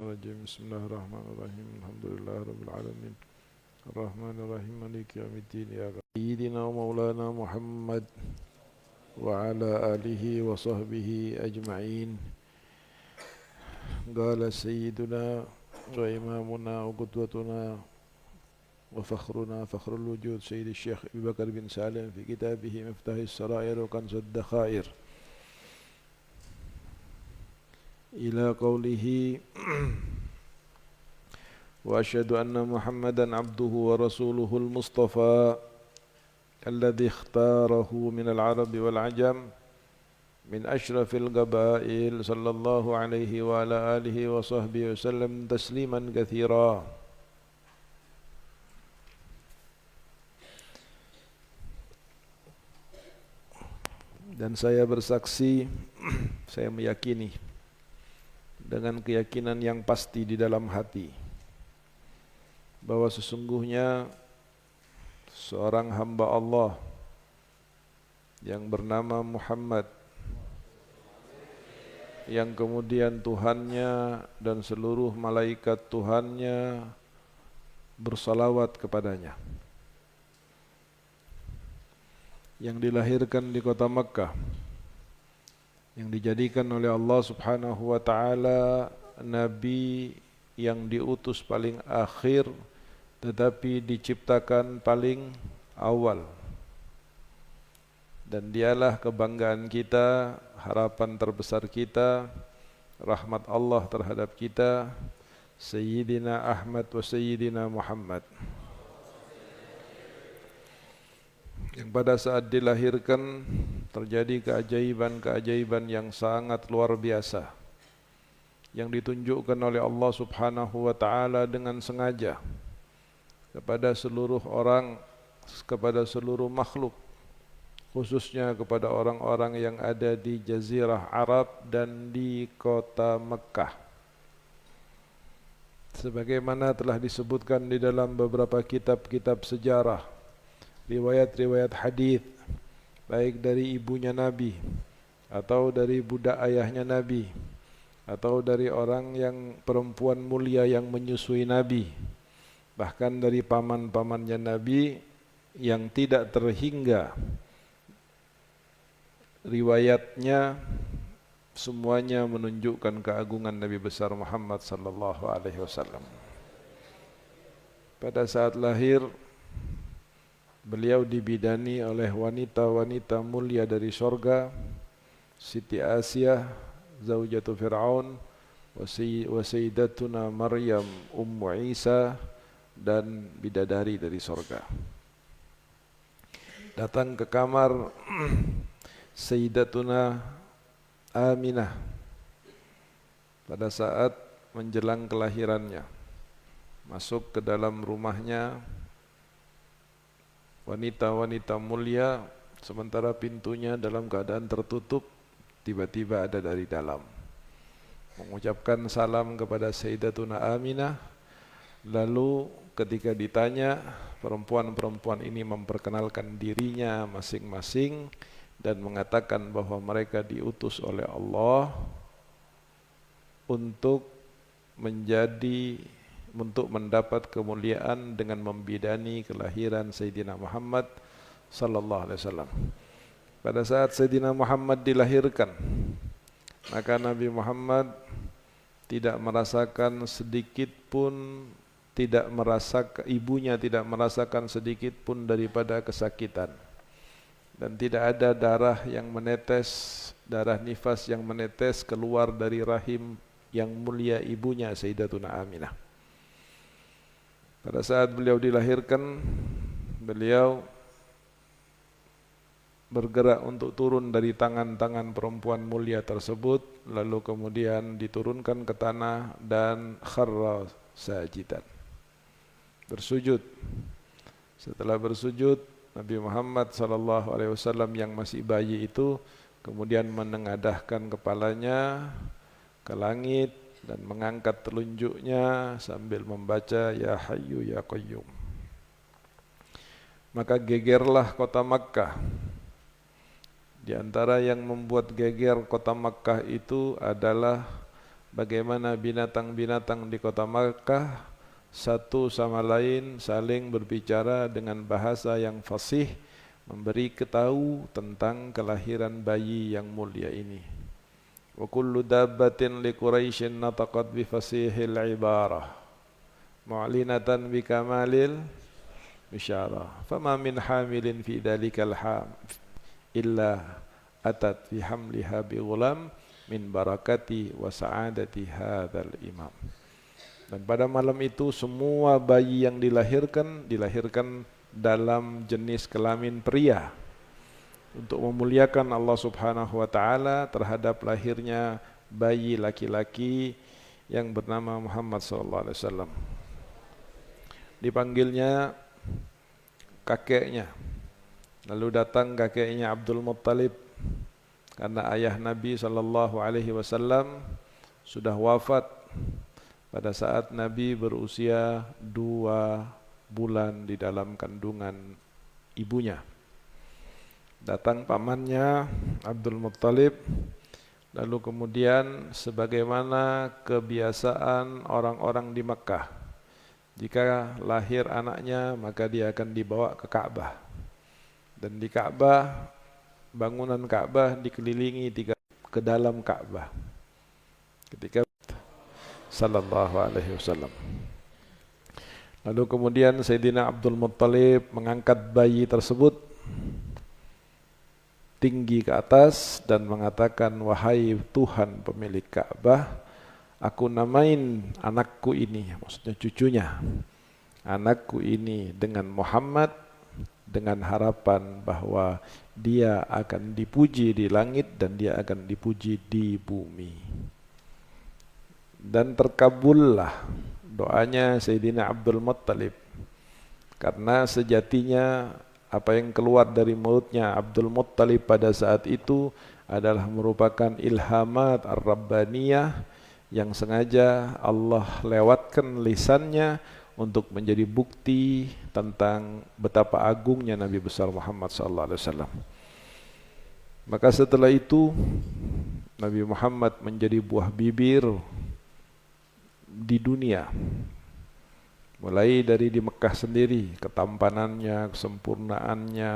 الرجيم بسم الله الرحمن الرحيم الحمد لله رب العالمين الرحمن الرحيم مالك يوم الدين يا سيدنا ومولانا محمد وعلى آله وصحبه أجمعين. قال سيدنا وإمامنا وقدوتنا وفخرنا فخر الوجود سيد الشيخ أبي بكر بن سالم في كتابه مفتاح السرائر وكنز الذخائر إلى قوله وأشهد أن محمدا عبده ورسوله المصطفى الذي اختاره من العرب والعجم من أشرف القبائل صلى الله عليه وعلى آله وصحبه وسلم تسليما كثيرا. Dan saya bersaksi, saya meyakini dengan keyakinan yang pasti di dalam hati bahwa sesungguhnya seorang hamba Allah yang bernama Muhammad, yang kemudian Tuhannya dan seluruh malaikat Tuhannya bersalawat kepadanya, yang dilahirkan di kota Makkah, yang dijadikan oleh Allah Subhanahu wa taala nabi yang diutus paling akhir tetapi diciptakan paling awal, dan dialah kebanggaan kita, harapan terbesar kita, rahmat Allah terhadap kita, Sayyidina Ahmad wa Sayyidina Muhammad, yang pada saat dilahirkan terjadi keajaiban-keajaiban yang sangat luar biasa yang ditunjukkan oleh Allah Subhanahu wa taala dengan sengaja kepada seluruh orang, kepada seluruh makhluk, khususnya kepada orang-orang yang ada di Jazirah Arab dan di kota Mekah. Sebagaimana telah disebutkan di dalam beberapa kitab-kitab sejarah, riwayat-riwayat hadis, baik dari ibunya Nabi atau dari budak ayahnya Nabi atau dari orang yang perempuan mulia yang menyusui Nabi, bahkan dari paman-pamannya Nabi, yang tidak terhingga riwayatnya, semuanya menunjukkan keagungan Nabi besar Muhammad sallallahu alaihi wasallam. Pada saat lahir, beliau dibidani oleh wanita-wanita mulia dari sorga, Siti Asyah, Zaujatu Fir'aun, wa Sayyidatuna Maryam, Ummu Isa, dan bidadari dari sorga. Datang ke kamar Sayyidatuna Aminah pada saat menjelang kelahirannya. Masuk ke dalam rumahnya, wanita-wanita mulia, sementara pintunya dalam keadaan tertutup, tiba-tiba ada dari dalam mengucapkan salam kepada Sayyidatuna Aminah. Lalu ketika ditanya, perempuan-perempuan ini memperkenalkan dirinya masing-masing dan mengatakan bahwa mereka diutus oleh Allah untuk mendapat kemuliaan dengan membidani kelahiran Sayyidina Muhammad sallallahu alaihi wasallam. Pada saat Sayyidina Muhammad dilahirkan, maka Nabi Muhammad tidak merasakan sedikit pun, ibunya tidak merasakan sedikit pun daripada kesakitan, dan tidak ada darah yang menetes, darah nifas yang menetes keluar dari rahim yang mulia ibunya Sayyidatuna Aminah. Pada saat beliau dilahirkan, beliau bergerak untuk turun dari tangan-tangan perempuan mulia tersebut, lalu kemudian diturunkan ke tanah dan kharra sajidan, bersujud. Setelah bersujud, Nabi Muhammad sallallahu alaihi wasallam yang masih bayi itu kemudian menengadahkan kepalanya ke langit dan mengangkat telunjuknya sambil membaca Ya Hayyu Ya Qayyum. Maka gegerlah kota Makkah. Di antara yang membuat geger kota Makkah itu adalah bagaimana binatang-binatang di kota Makkah satu sama lain saling berbicara dengan bahasa yang fasih, memberi ketahu tentang kelahiran bayi yang mulia ini. Wa kullu dabbatin li Quraisyin nataqat bi fasihil ibarah mu'linatan bi kamalil bisyarah. Fama min hamilin fi dalikal ham illa atat fi hamliha bi ghulam min barakati wa sa'adati hadzal imam. Dan pada malam itu semua bayi yang dilahirkan dalam jenis kelamin pria untuk memuliakan Allah Subhanahu wa taala terhadap lahirnya bayi laki-laki yang bernama Muhammad sallallahu alaihi wasallam. Dipanggilnya kakeknya. Lalu datang kakeknya Abdul Muttalib karena ayah Nabi sallallahu alaihi wasallam sudah wafat pada saat Nabi berusia 2 bulan di dalam kandungan ibunya. Datang pamannya Abdul Muttalib, lalu kemudian sebagaimana kebiasaan orang-orang di Makkah, jika lahir anaknya maka dia akan dibawa ke Ka'bah. Dan di Ka'bah, bangunan Ka'bah dikelilingi ke dalam Ka'bah. Ketika sallallahu alaihi wasallam. Lalu kemudian Sayyidina Abdul Muttalib mengangkat bayi tersebut tinggi ke atas dan mengatakan, wahai Tuhan pemilik Ka'bah, aku namain anakku ini, maksudnya cucunya, anakku ini dengan Muhammad, dengan harapan bahwa dia akan dipuji di langit dan dia akan dipuji di bumi. Dan terkabullah doanya Sayyidina Abdul Muttalib, karena sejatinya apa yang keluar dari mulutnya Abdul Muttalib pada saat itu adalah merupakan ilhamat ar-rabbaniyah yang sengaja Allah lewatkan lisannya untuk menjadi bukti tentang betapa agungnya Nabi besar Muhammad SAW. Maka setelah itu Nabi Muhammad menjadi buah bibir di dunia, mulai dari di Mekah sendiri, ketampanannya, kesempurnaannya,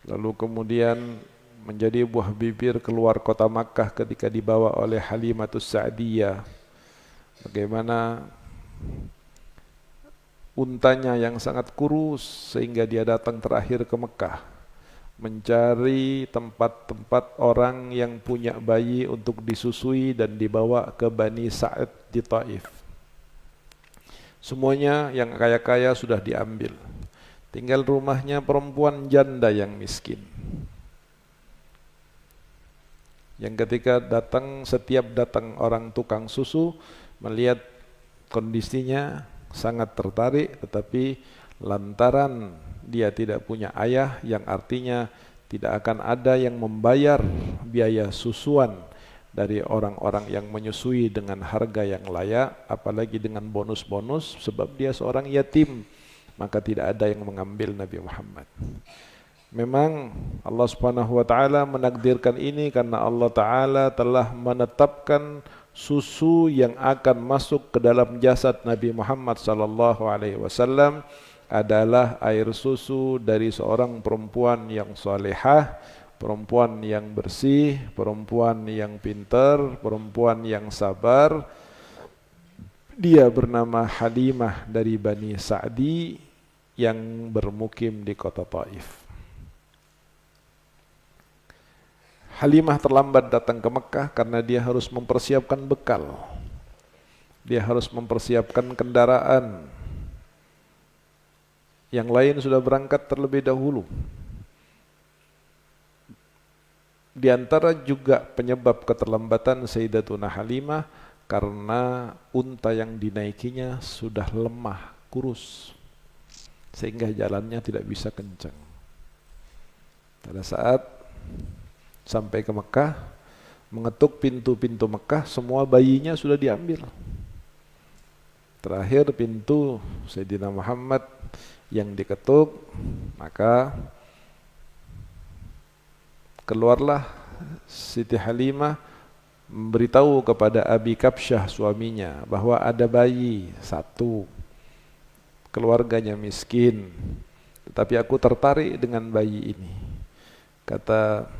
lalu kemudian menjadi buah bibir keluar kota Makkah ketika dibawa oleh Halimatus Sa'diyah, bagaimana untanya yang sangat kurus sehingga dia datang terakhir ke Mekah mencari tempat-tempat orang yang punya bayi untuk disusui dan dibawa ke Bani Sa'ad di Taif. Semuanya yang kaya-kaya sudah diambil. Tinggal rumahnya perempuan janda yang miskin. Yang ketika setiap datang orang tukang susu, melihat kondisinya sangat tertarik, tetapi lantaran dia tidak punya ayah, yang artinya tidak akan ada yang membayar biaya susuan dari orang-orang yang menyusui dengan harga yang layak, apalagi dengan bonus-bonus, sebab dia seorang yatim, maka tidak ada yang mengambil Nabi Muhammad. Memang Allah Subhanahu wa taala menakdirkan ini karena Allah taala telah menetapkan susu yang akan masuk ke dalam jasad Nabi Muhammad sallallahu alaihi wasallam adalah air susu dari seorang perempuan yang salihah, perempuan yang bersih, perempuan yang pintar, perempuan yang sabar. Dia bernama Halimah dari Bani Sa'di yang bermukim di kota Taif. Halimah terlambat datang ke Mekah karena dia harus mempersiapkan bekal. Dia harus mempersiapkan kendaraan. Yang lain sudah berangkat terlebih dahulu. Di antara juga penyebab keterlambatan Sayyidatuna Halimah karena unta yang dinaikinya sudah lemah, kurus, sehingga jalannya tidak bisa kencang. Pada saat sampai ke Mekah, mengetuk pintu-pintu Mekah, semua bayinya sudah diambil. Terakhir pintu Sayyidina Muhammad yang diketuk, maka keluarlah Siti Halimah memberitahu kepada Abi Kabsyah suaminya bahwa ada bayi satu, keluarganya miskin, tetapi aku tertarik dengan bayi ini. Kata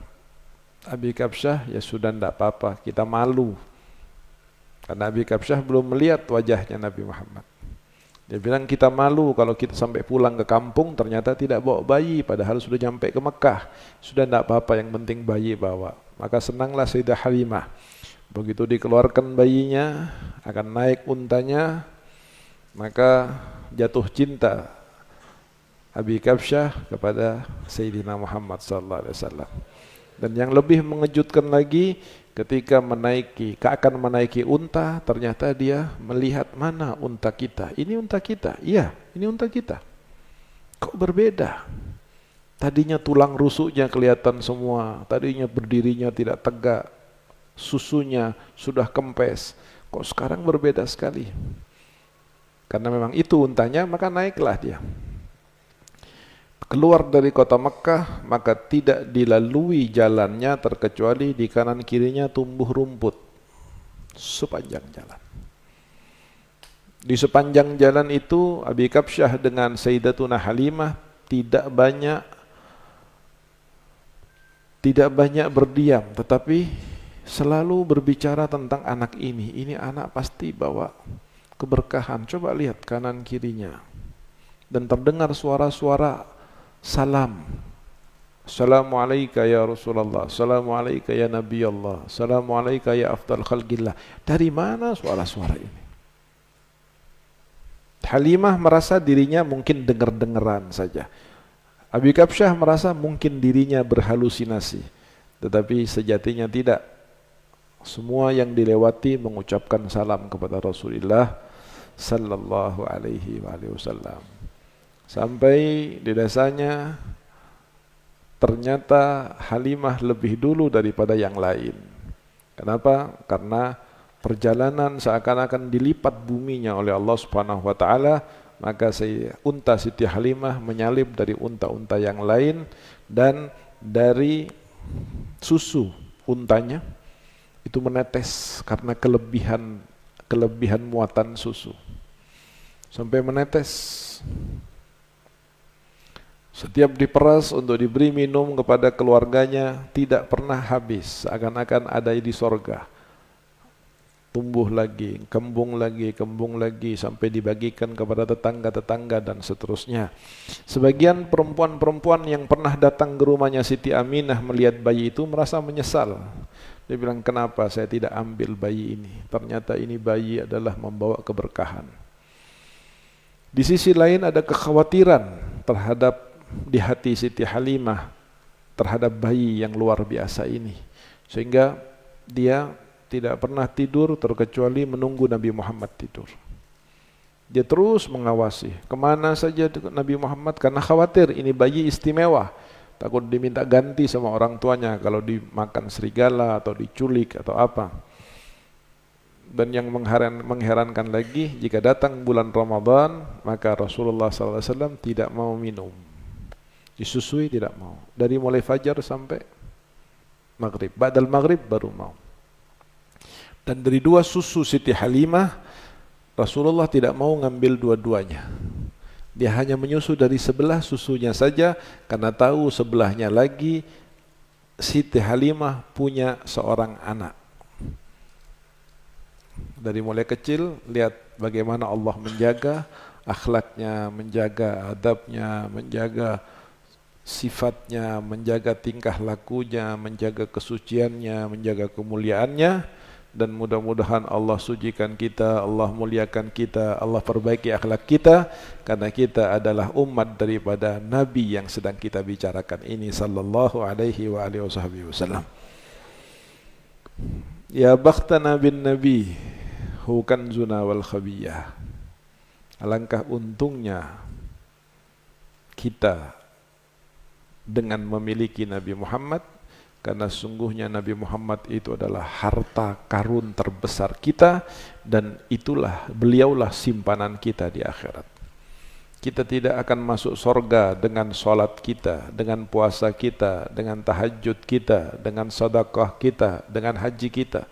Abi Kabsyah, ya sudah, tidak apa-apa, kita malu. Karena Abi Kabsyah belum melihat wajahnya Nabi Muhammad. Dia bilang kita malu kalau kita sampai pulang ke kampung ternyata tidak bawa bayi, padahal sudah sampai ke Mekah. Sudah, tidak apa-apa, yang penting bayi bawa. Maka senanglah Sayyidah Halimah. Begitu dikeluarkan bayinya, akan naik untanya, maka jatuh cinta Abi Kabsyah kepada Sayyidina Muhammad SAW. Dan yang lebih mengejutkan lagi, ketika akan menaiki unta, ternyata dia melihat, mana unta kita? Ini unta kita. Iya, ini unta kita. Kok berbeda? Tadinya tulang rusuknya kelihatan semua, tadinya berdirinya tidak tegak, susunya sudah kempes. Kok sekarang berbeda sekali? Karena memang itu untanya, maka naiklah dia. Keluar dari kota Mekah, maka tidak dilalui jalannya terkecuali di kanan kirinya tumbuh rumput sepanjang jalan. Di sepanjang jalan itu Abi Kabsyah dengan Sayyidatuna Halimah tidak banyak berdiam, tetapi selalu berbicara tentang anak ini. Ini anak pasti bawa keberkahan. Coba lihat kanan kirinya. Dan terdengar suara-suara salam. Assalamualaikum ya Rasulullah, Assalamualaikum ya Nabi Allah, Assalamualaikum ya afdal khalqillah. Dari mana suara-suara ini? Halimah merasa dirinya mungkin dengar-dengeran saja. Abi Kabsyah merasa mungkin dirinya berhalusinasi. Tetapi sejatinya tidak. Semua yang dilewati mengucapkan salam kepada Rasulullah sallallahu alaihi wasallam. Sampai di desanya ternyata Halimah lebih dulu daripada yang lain. Kenapa? Karena perjalanan seakan-akan dilipat buminya oleh Allah Subhanahu wa taala, maka unta Siti Halimah menyalip dari unta-unta yang lain, dan dari susu untanya itu menetes karena kelebihan muatan susu. Sampai menetes. Setiap diperas untuk diberi minum kepada keluarganya tidak pernah habis, seakan-akan ada di sorga. Tumbuh lagi, kembung lagi, sampai dibagikan kepada tetangga-tetangga dan seterusnya. Sebagian perempuan-perempuan yang pernah datang ke rumahnya Siti Aminah melihat bayi itu merasa menyesal. Dia bilang, kenapa saya tidak ambil bayi ini? Ternyata ini bayi adalah membawa keberkahan. Di sisi lain ada kekhawatiran terhadap di hati Siti Halimah terhadap bayi yang luar biasa ini, sehingga dia tidak pernah tidur terkecuali menunggu Nabi Muhammad tidur. Dia terus mengawasi kemana saja Nabi Muhammad, karena khawatir ini bayi istimewa, takut diminta ganti sama orang tuanya kalau dimakan serigala atau diculik atau apa. Dan yang mengherankan lagi, jika datang bulan Ramadan, maka Rasulullah SAW tidak mau minum. Disusui tidak mau. Dari mulai fajar sampai maghrib. Ba'dal maghrib baru mau. Dan dari dua susu Siti Halimah, Rasulullah tidak mau ngambil dua-duanya. Dia hanya menyusu dari sebelah susunya saja, karena tahu sebelahnya lagi Siti Halimah punya seorang anak. Dari mulai kecil, lihat bagaimana Allah menjaga akhlaknya, menjaga adabnya, menjaga sifatnya, menjaga tingkah lakunya, menjaga kesuciannya, menjaga kemuliaannya. Dan mudah-mudahan Allah sucikan kita, Allah muliakan kita, Allah perbaiki akhlak kita, karena kita adalah umat daripada Nabi yang sedang kita bicarakan ini, sallallahu alaihi wa alihi wasallam. Ya bakhtana bin Nabi hu kanzuna wal khabiyah. Alangkah untungnya kita dengan memiliki Nabi Muhammad, karena sungguhnya Nabi Muhammad itu adalah harta karun terbesar kita, dan beliaulah simpanan kita di akhirat. Kita tidak akan masuk surga dengan salat kita, dengan puasa kita, dengan tahajud kita, dengan sedekah kita, dengan haji kita.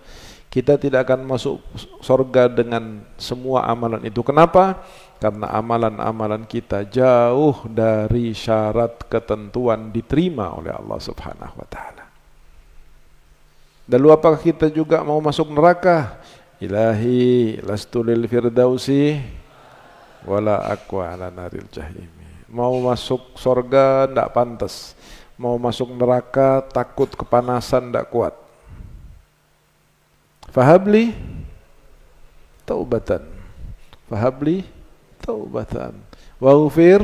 Kita tidak akan masuk surga dengan semua amalan itu. Kenapa? Karena amalan-amalan kita jauh dari syarat ketentuan diterima oleh Allah Subhanahu wa taala. Lalu apakah kita juga mau masuk neraka? Ilahi lastu lil firdausi wala aqwa ala naril jahim. Mau masuk surga tidak pantas, mau masuk neraka takut kepanasan tidak kuat. Fahabli taubatan, fahabli taubatan, waghfir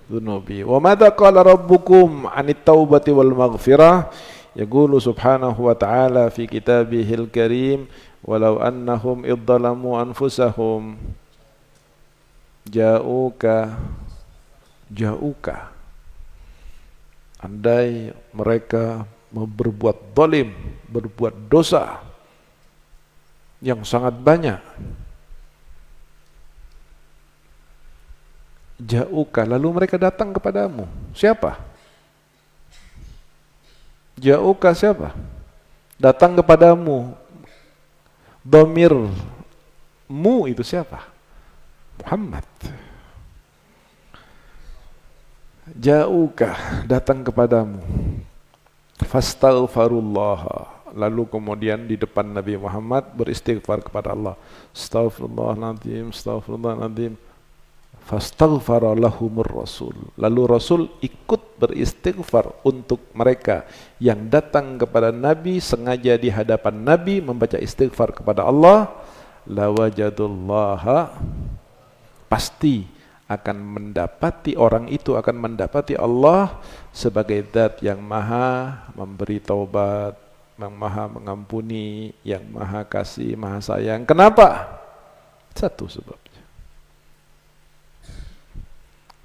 dhunubi. Wa madza qala rabbukum 'anit taubati wal maghfirah? Yaqulu subhanahu wa ta'ala fi kitabihil karim, walau annahum idzalamu anfusahum ja'uka, andai mereka berbuat zalim, berbuat dosa yang sangat banyak, ja'uka, lalu mereka datang kepadamu. Siapa? Ja'uka siapa? Datang kepadamu. Dhamir mu itu siapa? Muhammad. Ja'uka, datang kepadamu. Fastaghfirullah, lalu kemudian di depan Nabi Muhammad beristighfar kepada Allah. Astaghfirullahaladzim, astaghfirullahaladzim. Fastaghfara lahumur rasul, lalu Rasul ikut beristighfar untuk mereka yang datang kepada Nabi, sengaja di hadapan Nabi membaca istighfar kepada Allah. Lawajadullaha, pasti akan mendapati, orang itu akan mendapati Allah sebagai zat yang maha memberi taubat, yang maha mengampuni, yang maha kasih, maha sayang. Kenapa? Satu sebabnya,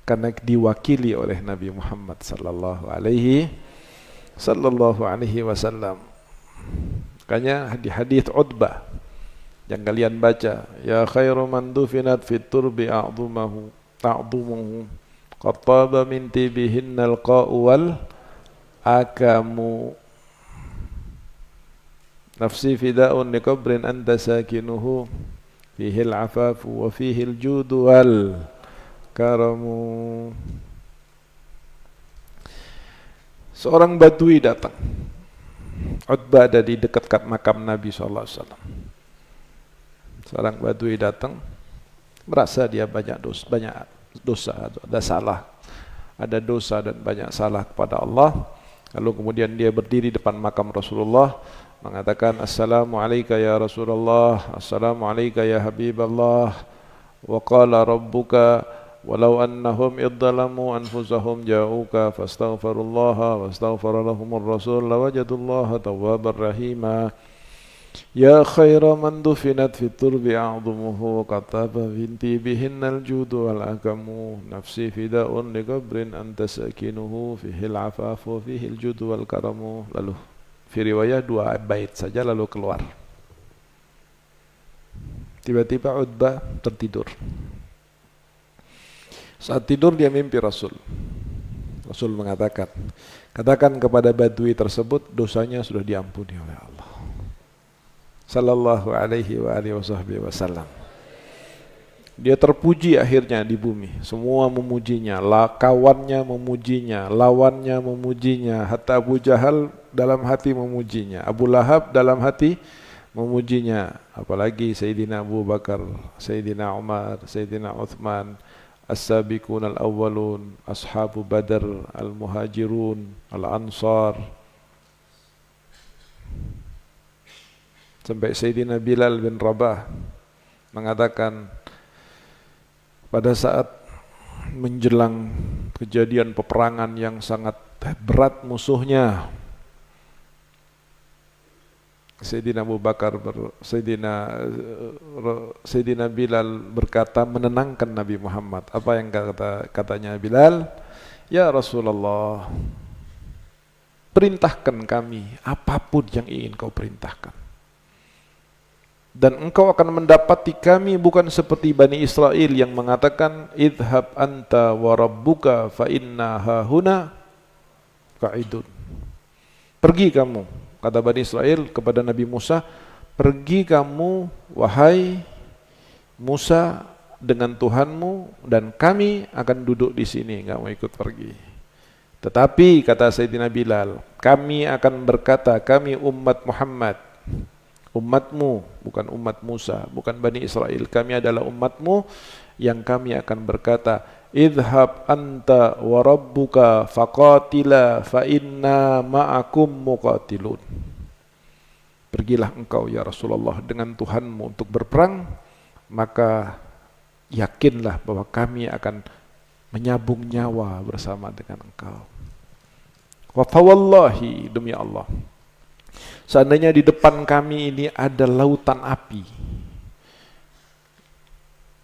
karena diwakili oleh Nabi Muhammad sallallahu alaihi wasallam. Makanya di hadis Utbah yang kalian baca, ya khairu man dufinat fit turbi a'dumuhu qattaba min tibihinnal qa'u wal akamu, nafsi fida'un liqabrin anta sakinuhu fihil afafu wa fihil judu wal karamu. Seorang Badui datang. Utbah ada di dekat makam Nabi SAW. Seorang Badui datang, merasa dia banyak dosa, ada dosa dan banyak salah kepada Allah. Lalu kemudian dia berdiri depan makam Rasulullah, mengatakan, Assalamu alayka ya Rasulullah, Assalamu alayka ya Habiballah, wa qala rabbuka walau annahum idzalamu anfusahum ja'uka fastaghfirullaha wastaghfara lahumur rasul lawajadullaha tawwabar rahima. Ya khaira man dufinat fit turbi a'dumuhu qataba binti bihinnal judu wal akamu, nafsi fida'un liqabrin anta sakinuhu fihil afafu fihil judu wal karamu. Lalu fi riwayah 2 bait saja lalu keluar. Tiba-tiba Utbah tertidur. Saat tidur dia mimpi Rasul. Rasul mengatakan, katakan kepada Badui tersebut dosanya sudah diampuni oleh Allah. Sallallahu alaihi wa alihi wasallam. Dia terpuji akhirnya di bumi. Semua memujinya, kawannya memujinya, lawannya memujinya, hatta Abu Jahal dalam hati memujinya, Abu Lahab dalam hati memujinya, apalagi Sayyidina Abu Bakar, Sayyidina Umar, Sayyidina Uthman, As-sabiqun al-awwalun, ashabu Badar, al-muhajirun, al-ansar, sampai Sayyidina Bilal bin Rabah mengatakan pada saat menjelang kejadian peperangan yang sangat berat musuhnya, Sayyidina Abu Bakar, Sayyidina Bilal berkata menenangkan Nabi Muhammad. Apa yang katanya Bilal? Ya Rasulullah, perintahkan kami apapun yang ingin kau perintahkan. Dan engkau akan mendapati kami bukan seperti Bani Israel yang mengatakan idhab anta wa rabbuka fa inna hahuna qa'idun. Pergi kamu, kata Bani Israel kepada Nabi Musa, pergi kamu wahai Musa dengan Tuhanmu dan kami akan duduk di sini, enggak mau ikut pergi. Tetapi kata Sayyidina Bilal, kami akan berkata, kami umat Muhammad, umatmu, bukan umat Musa, bukan Bani Israel, kami adalah umatmu, yang kami akan berkata, idhab anta wa rabbuka faqatila fa inna ma'akum muqatilun. Pergilah engkau ya Rasulullah dengan Tuhanmu untuk berperang, maka yakinlah bahwa kami akan menyabung nyawa bersama dengan engkau. Wa fawallahi, demi Allah, seandainya di depan kami ini ada lautan api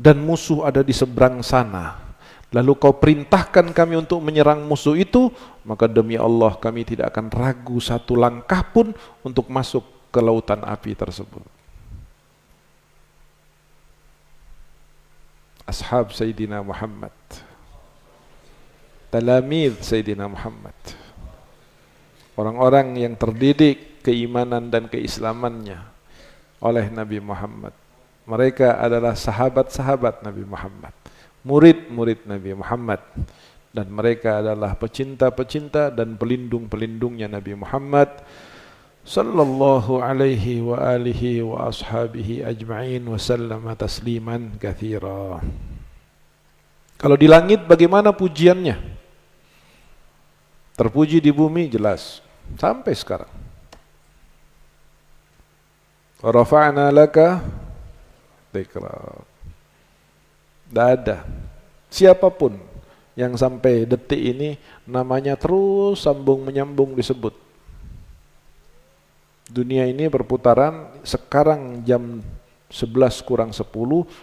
dan musuh ada di seberang sana, lalu kau perintahkan kami untuk menyerang musuh itu, maka demi Allah kami tidak akan ragu satu langkah pun untuk masuk ke lautan api tersebut. Ashab Sayyidina Muhammad, talamid Sayyidina Muhammad, orang-orang yang terdidik keimanan dan keislamannya oleh Nabi Muhammad. Mereka adalah sahabat-sahabat Nabi Muhammad, murid-murid Nabi Muhammad, dan mereka adalah pecinta-pecinta dan pelindung-pelindungnya Nabi Muhammad sallallahu alaihi wa alihi wa ashabihi ajma'in wa sallama tasliman katsira. Kalau di langit bagaimana pujiannya? Terpuji di bumi jelas sampai sekarang. Rafa'na laka dzikra. Tidak ada siapapun yang sampai detik ini namanya terus sambung menyambung disebut. Dunia ini berputaran, sekarang jam 11 kurang 10,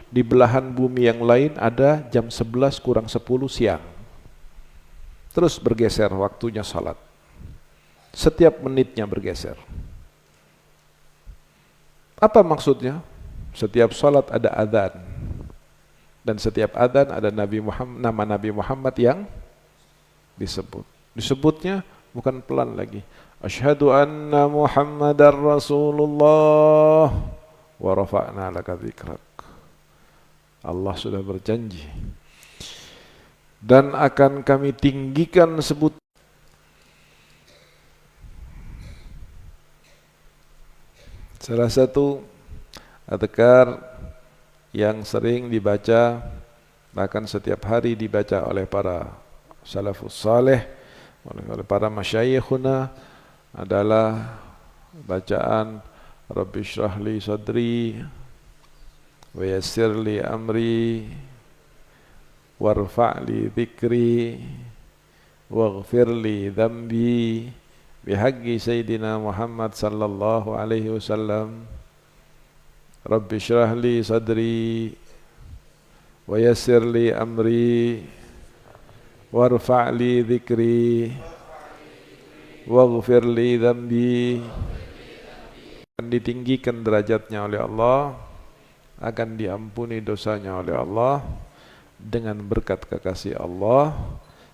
di belahan bumi yang lain ada jam 11 kurang 10 siang. Terus bergeser waktunya salat. Setiap menitnya bergeser. Apa maksudnya? Setiap salat ada adzan. Dan setiap adzan ada nama Nabi Muhammad yang disebut. Disebutnya bukan pelan lagi. Asyhadu anna Muhammadar Rasulullah wa rafa'na laka dzikrak. Allah sudah berjanji dan akan kami tinggikan sebut. Salah satu adzkar yang sering dibaca, bahkan setiap hari dibaca oleh para salafus saleh, oleh para masyayikhuna, adalah bacaan Rabbi shrah li sadri wa yassir li amri warfa' li dzikri waghfir li dhanbi bihaqqi sayyidina Muhammad sallallahu alaihi wasallam. Rabbi shrah li sadri wa yassir li amri warfa' li dzikri waghfir li dhanbi. Akan ditinggikan derajatnya oleh Allah, akan diampuni dosanya oleh Allah dengan berkat kekasih Allah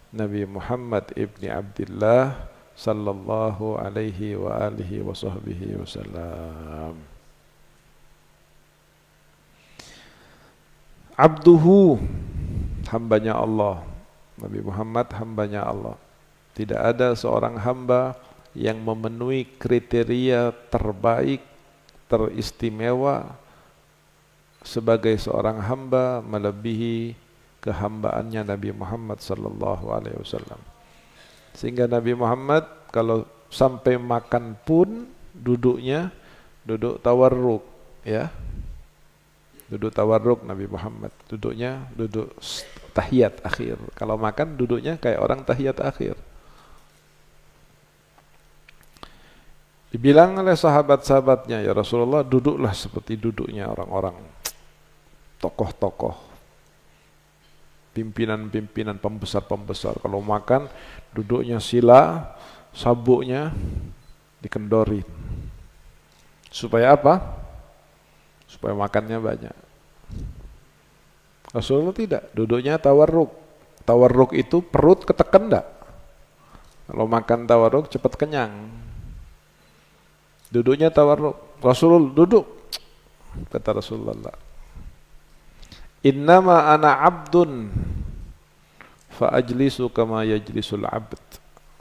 Nabi Muhammad ibni Abdillah sallallahu alaihi wa alihi wa sahbihi wasallam. Abduhu, hambanya Allah. Nabi Muhammad hambanya Allah. Tidak ada seorang hamba yang memenuhi kriteria terbaik, teristimewa sebagai seorang hamba melebihi kehambaannya Nabi Muhammad sallallahu alaihi wasallam. Sehingga Nabi Muhammad kalau sampai makan pun duduknya duduk tawarruk, ya. Duduk tawarruk Nabi Muhammad, duduknya duduk tahiyat akhir. Kalau makan duduknya kayak orang tahiyat akhir. Dibilang oleh sahabat-sahabatnya, ya Rasulullah, duduklah seperti duduknya orang-orang tokoh-tokoh, pimpinan-pimpinan, pembesar-pembesar. Kalau makan duduknya sila, sabuknya dikendorin. Supaya apa? Supaya makannya banyak. Rasulullah tidak, duduknya tawarruk. Tawarruk itu perut ketekan enggak? Kalau makan tawarruk cepat kenyang. Duduknya tawarruk. Rasul duduk. Kata Rasulullah, innama ana abdun fa ajlisu kama yajlisul abd.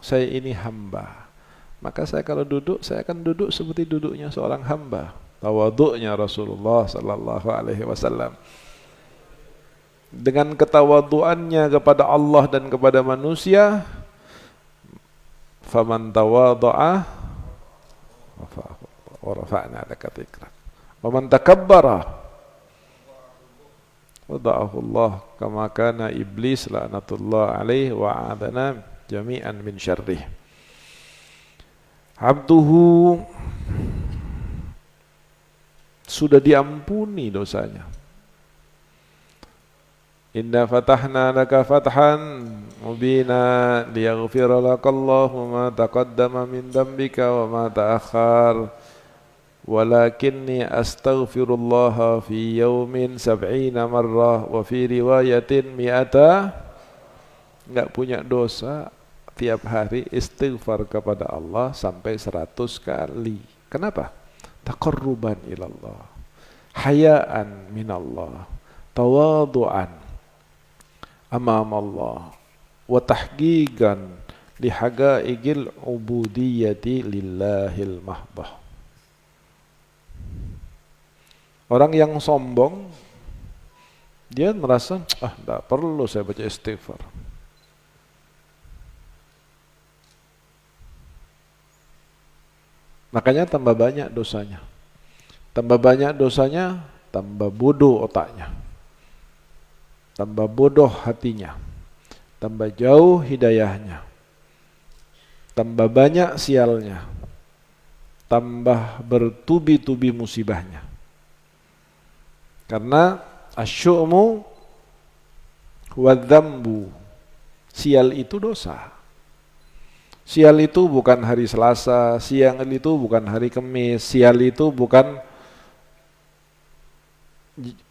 Saya ini hamba, maka saya kalau duduk, saya akan duduk seperti duduknya seorang hamba. Tawadhu'nya Rasulullah sallallahu alaihi wasallam. Dengan ketawadhuannya kepada Allah dan kepada manusia, faman tawadha'a wa rafa'na laka dzikrak. Wa man takabbara wada'ahu Allah kama kana iblis la'natullah alaihi wa a'adana jami'an min syarrih. Abduhu, sudah diampuni dosanya. Inna fatahna laka fathan mubina liyaghfira lakallahu ma taqaddama min dhanbika wa ma ta'akhkhar. Walakinni astaghfirullah fi yaumin 70 marrah wa fi riwayatin mi'ata. Enggak punya dosa, tiap hari istighfar kepada Allah sampai 100 kali. Kenapa? Taqarruban ilallah, hayaan minallah, tawadu'an amam Allah, wa tahqiqan lihaqaiqil ubudiyyati lillahil mahdah. Orang yang sombong, dia merasa, tidak perlu saya baca istighfar. Makanya tambah banyak dosanya. Tambah banyak dosanya, tambah bodoh otaknya. Tambah bodoh hatinya. Tambah jauh hidayahnya. Tambah banyak sialnya. Tambah bertubi-tubi musibahnya. Karena asyu'mu wadzambu, sial itu dosa. Sial itu bukan hari Selasa, sial itu bukan hari Kamis, sial itu bukan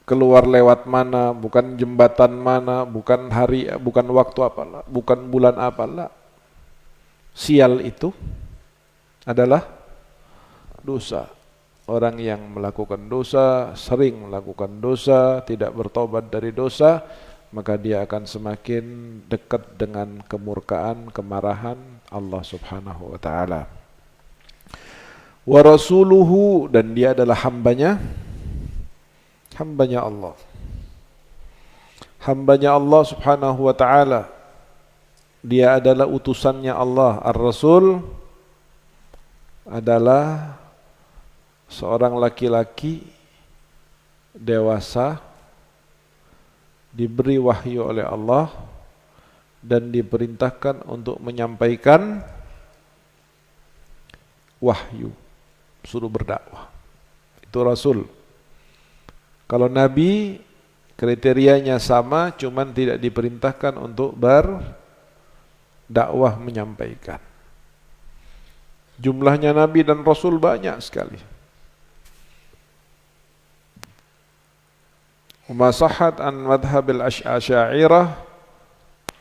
keluar lewat mana, bukan jembatan mana, bukan hari, bukan waktu apalah, bukan bulan apalah. Sial itu adalah dosa. Orang yang melakukan dosa, sering melakukan dosa, tidak bertobat dari dosa, maka dia akan semakin dekat dengan kemurkaan, kemarahan Allah Subhanahu wa taala. Wa rasuluhu, dan dia adalah hambanya Allah. Hambanya Allah Subhanahu wa taala. Dia adalah utusannya Allah. Ar-Rasul adalah seorang laki-laki dewasa, diberi wahyu oleh Allah dan diperintahkan untuk menyampaikan wahyu, suruh berdakwah. Itu Rasul. Kalau Nabi kriterianya sama, cuman tidak diperintahkan untuk berdakwah, menyampaikan. Jumlahnya Nabi dan Rasul banyak sekali. Wa sahhat an madhhabil asy'ariyah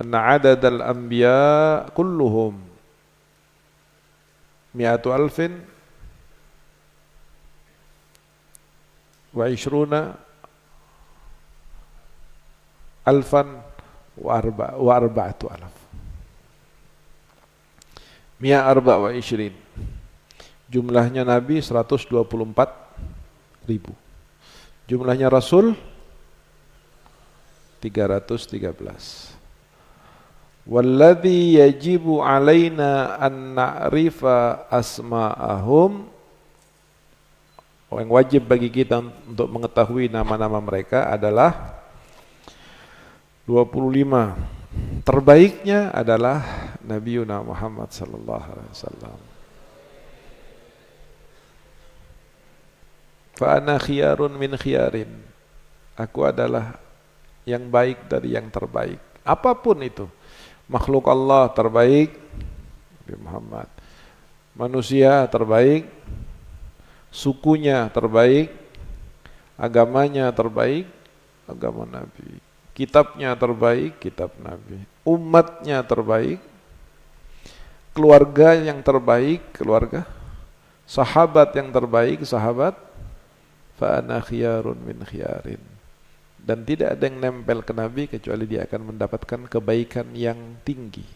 anna adad al-anbiya kulluhum mi'atu alfin wa ishruna alfan wa arba'atu alaf. Mi'a arba' wa ishrin. Jumlahnya Nabi 124.000. Jumlahnya Rasul 313. Walladhi yajibu alaina an na'rifa asma'ahum, yang wajib bagi kita untuk mengetahui nama-nama mereka adalah 25. Terbaiknya adalah Nabiuna Muhammad sallallahu alaihi wasallam. Fa ana khiyarun min khiyarin. Aku adalah yang baik dari yang terbaik. Apapun itu. Makhluk Allah terbaik, Nabi Muhammad. Manusia terbaik, sukunya terbaik, agamanya terbaik, agama Nabi. Kitabnya terbaik, kitab Nabi. Umatnya terbaik, keluarga yang terbaik, keluarga Sahabat yang terbaik, sahabat fa ana khiyarun min khiyarin. Dan tidak ada yang nempel ke Nabi kecuali dia akan mendapatkan kebaikan yang tinggi.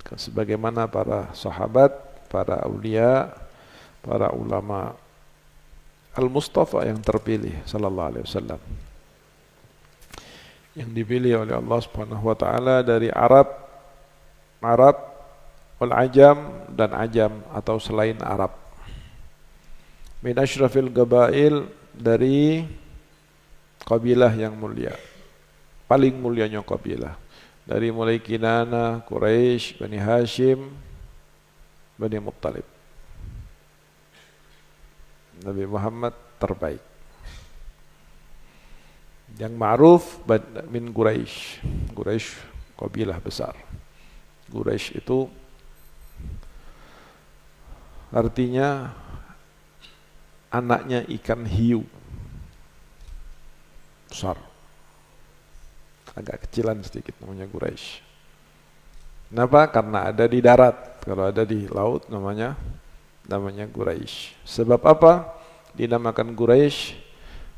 Sebagaimana para sahabat, para aulia, para ulama Al-Mustafa yang terpilih sallallahu alaihi wasallam, yang dipilih oleh Allah Subhanahu wa taala dari Arab wal ajam dan ajam atau selain Arab. Min asyrafil gabail, dari kabilah yang mulia, paling mulianya kabilah, dari mulai Kinana, Quraisy, Bani Hashim, Bani Muttalib. Nabi Muhammad terbaik. Yang ma'ruf min Quraisy. Quraisy kabilah besar. Quraisy itu artinya anaknya ikan hiu. Besar. Agak kecilan sedikit, namanya Quraisy. Kenapa? Karena ada di darat. Kalau ada di laut namanya Quraisy. Sebab apa dinamakan Quraisy?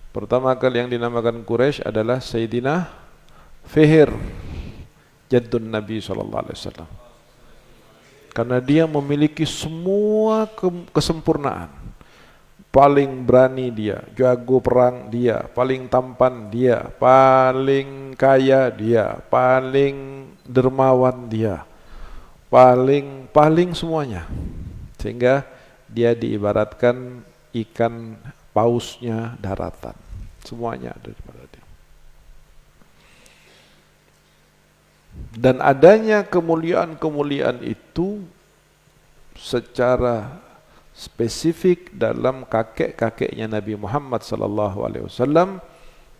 Pertama kali yang dinamakan Quraisy adalah Sayyidina Fihr, jaddun Nabi SAW. Karena dia memiliki semua kesempurnaan. Paling berani dia, jago perang dia, paling tampan dia, paling kaya dia, paling dermawan dia, paling semuanya. Sehingga dia diibaratkan ikan pausnya daratan. Semuanya ada pada dia. Dan adanya kemuliaan-kemuliaan itu secara spesifik dalam kakek-kakeknya Nabi Muhammad sallallahu alaihi wasallam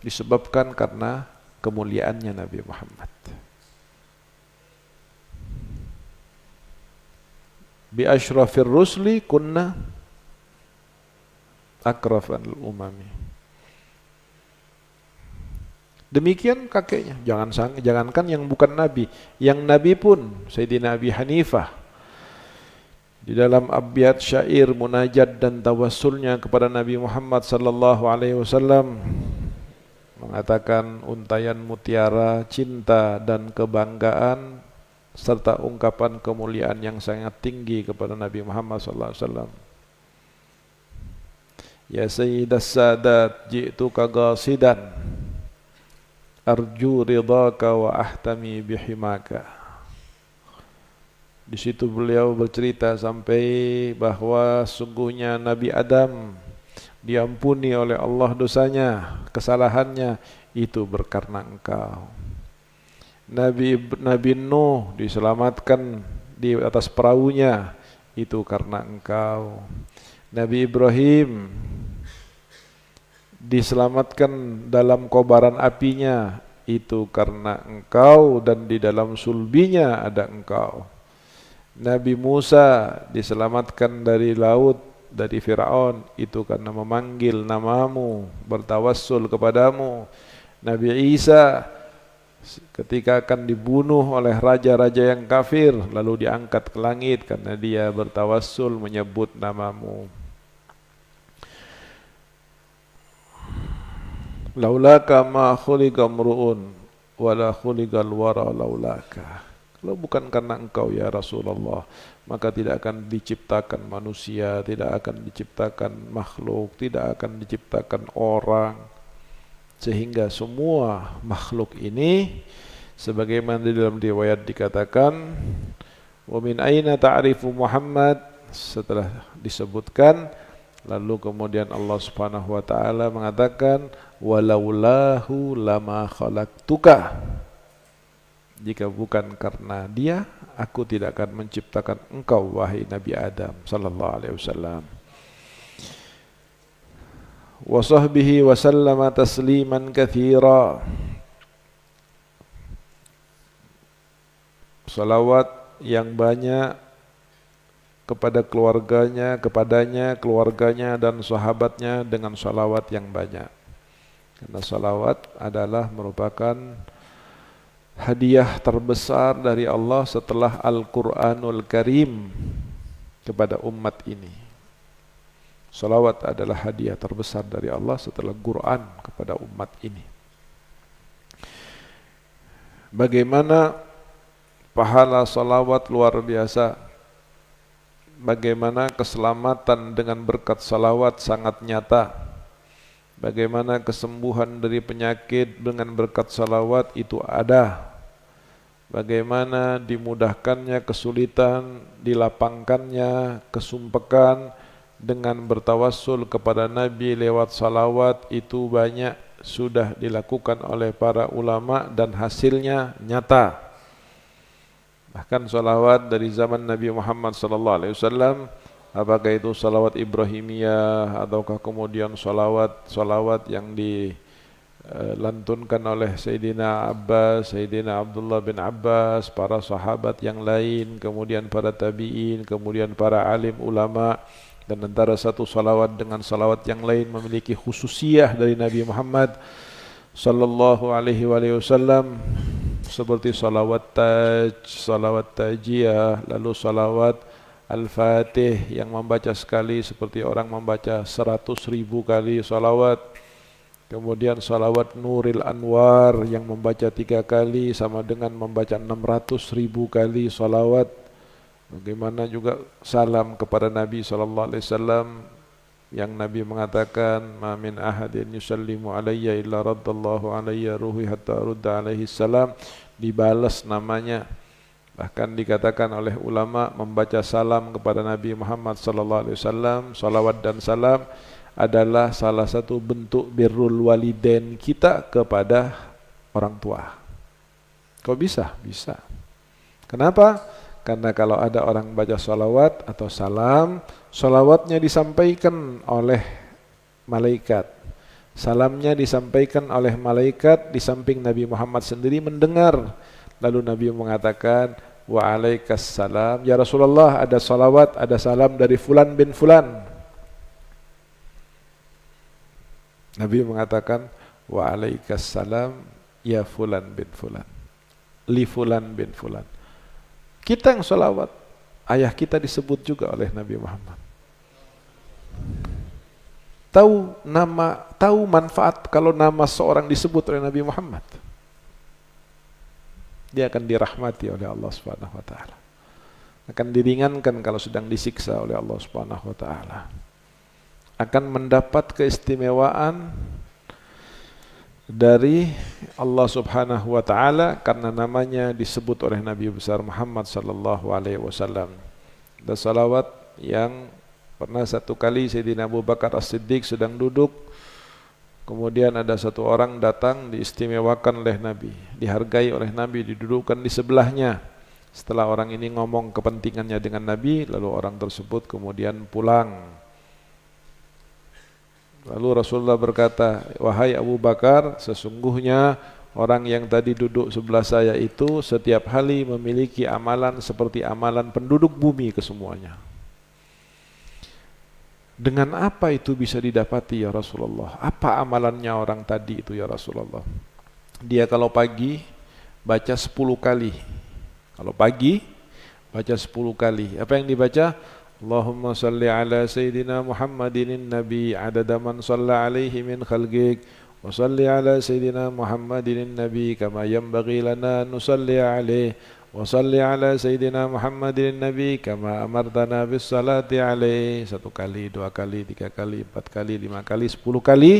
disebabkan karena kemuliaannya Nabi Muhammad. Bi asyrafir rusli kunna akrafan umami. Demikian kakeknya. Jangankan yang bukan Nabi, yang Nabi pun Sayyidina Abi Hanifah di dalam abyat syair munajat dan tawassulnya kepada Nabi Muhammad sallallahu alaihi wasallam mengatakan untayan mutiara cinta dan kebanggaan serta ungkapan kemuliaan yang sangat tinggi kepada Nabi Muhammad sallallahu alaihi wasallam. Ya sayyidas sadat ji'tuka ghasidan arju ridhaka wa ahtami bihimaka. Di situ beliau bercerita sampai bahwa sungguhnya Nabi Adam diampuni oleh Allah dosanya, kesalahannya itu berkarena engkau. Nabi Nuh diselamatkan di atas perahunya itu karena engkau. Nabi Ibrahim diselamatkan dalam kobaran apinya itu karena engkau, dan di dalam sulbinya ada engkau. Nabi Musa diselamatkan dari laut, dari Fir'aun, itu karena memanggil namamu, bertawassul kepadamu. Nabi Isa ketika akan dibunuh oleh raja-raja yang kafir, lalu diangkat ke langit karena dia bertawassul menyebut namamu. Laulaka ma khuliqa mru'un wala khuliqal wara laulaka. Kalau bukan karena engkau ya Rasulullah, maka tidak akan diciptakan manusia, tidak akan diciptakan makhluk, tidak akan diciptakan orang. Sehingga semua makhluk ini sebagaimana di dalam riwayat dikatakan, wa min aina ta'rifu Muhammad, setelah disebutkan, lalu kemudian Allah Subhanahu wa taala mengatakan, walaulahu lama khalaqtuka. Jika bukan karena dia, aku tidak akan menciptakan engkau wahai Nabi Adam sallallahu alaihi wasallam. Wa sahbihi wa sallama tasliman katsira. Salawat yang banyak kepada kepadanya, keluarganya dan sahabatnya dengan salawat yang banyak. Karena salawat adalah merupakan hadiah terbesar dari Allah setelah Al-Quranul Karim. kepada umat ini. Salawat adalah hadiah terbesar dari Allah setelah Quran kepada umat ini. Bagaimana pahala salawat luar biasa. Bagaimana keselamatan dengan berkat salawat sangat nyata. Bagaimana kesembuhan dari penyakit dengan berkat salawat itu ada. Bagaimana dimudahkannya kesulitan, dilapangkannya kesumpekan dengan bertawassul kepada Nabi lewat salawat itu banyak sudah dilakukan oleh para ulama dan hasilnya nyata. Bahkan salawat dari zaman Nabi Muhammad SAW, apakah itu salawat Ibrahimiyah ataukah kemudian salawat yang dilantunkan oleh Sayyidina Abbas, Sayyidina Abdullah bin Abbas, para sahabat yang lain, kemudian para tabi'in, kemudian para alim ulama. Dan antara satu salawat dengan salawat yang lain memiliki khususiyah dari Nabi Muhammad sallallahu alaihi wasallam, seperti salawat taj, salawat tajiyah, lalu salawat al-fatih yang membaca sekali seperti orang membaca 100.000 kali salawat. Kemudian salawat Nuril Anwar yang membaca 3 kali sama dengan membaca 600.000 kali salawat. Bagaimana juga salam kepada Nabi SAW yang Nabi mengatakan, "Ma min ahadin yusallimu alayya illa raddallahu alayya ruhi hatta rudda alaihi salam." Dibalas namanya. Bahkan dikatakan oleh ulama membaca salam kepada Nabi Muhammad SAW, salawat dan salam adalah salah satu bentuk birrul walidain kita kepada orang tua. Kok bisa? Bisa. Kenapa? Karena kalau ada orang baca salawat atau salam, salawatnya disampaikan oleh malaikat, salamnya disampaikan oleh malaikat di samping Nabi Muhammad sendiri mendengar. Lalu Nabi mengatakan, wa alaikas salam, ya Rasulullah, ada salawat, ada salam dari fulan bin fulan. Nabi mengatakan, wa alaikas salam, ya fulan bin fulan, li fulan bin fulan. Kita yang salawat, ayah kita disebut juga oleh Nabi Muhammad. Tahu manfaat kalau nama seorang disebut oleh Nabi Muhammad. Dia akan dirahmati oleh Allah Subhanahu wa taala. Akan diringankan kalau sedang disiksa oleh Allah Subhanahu wa taala. Akan mendapat keistimewaan dari Allah Subhanahu wa taala karena namanya disebut oleh Nabi besar Muhammad sallallahu alaihi wasallam. Dan salawat yang pernah satu kali Sayyidina Abu Bakar As-Siddiq sedang duduk, kemudian ada satu orang datang diistimewakan oleh Nabi, dihargai oleh Nabi, didudukkan di sebelahnya. Setelah orang ini ngomong kepentingannya dengan Nabi, lalu orang tersebut kemudian pulang. Lalu Rasulullah berkata, wahai Abu Bakar, sesungguhnya orang yang tadi duduk sebelah saya itu setiap hari memiliki amalan seperti amalan penduduk bumi kesemuanya. Dengan apa itu bisa didapati ya Rasulullah? Apa amalannya orang tadi itu ya Rasulullah? Dia kalau pagi baca 10 kali. Kalau pagi baca 10 kali. Apa yang dibaca? Allahumma salli ala Sayyidina Muhammadin Nabi adada man salla alaihi min khalqik wa salli ala Sayyidina Muhammadin Nabi kama yanbaghi lana nusalli alaihi wa salli ala Sayyidina Muhammadin Nabi kama amartana bis salati alaihi. 1 kali, 2 kali, 3 kali, 4 kali, 5 kali, 10 kali,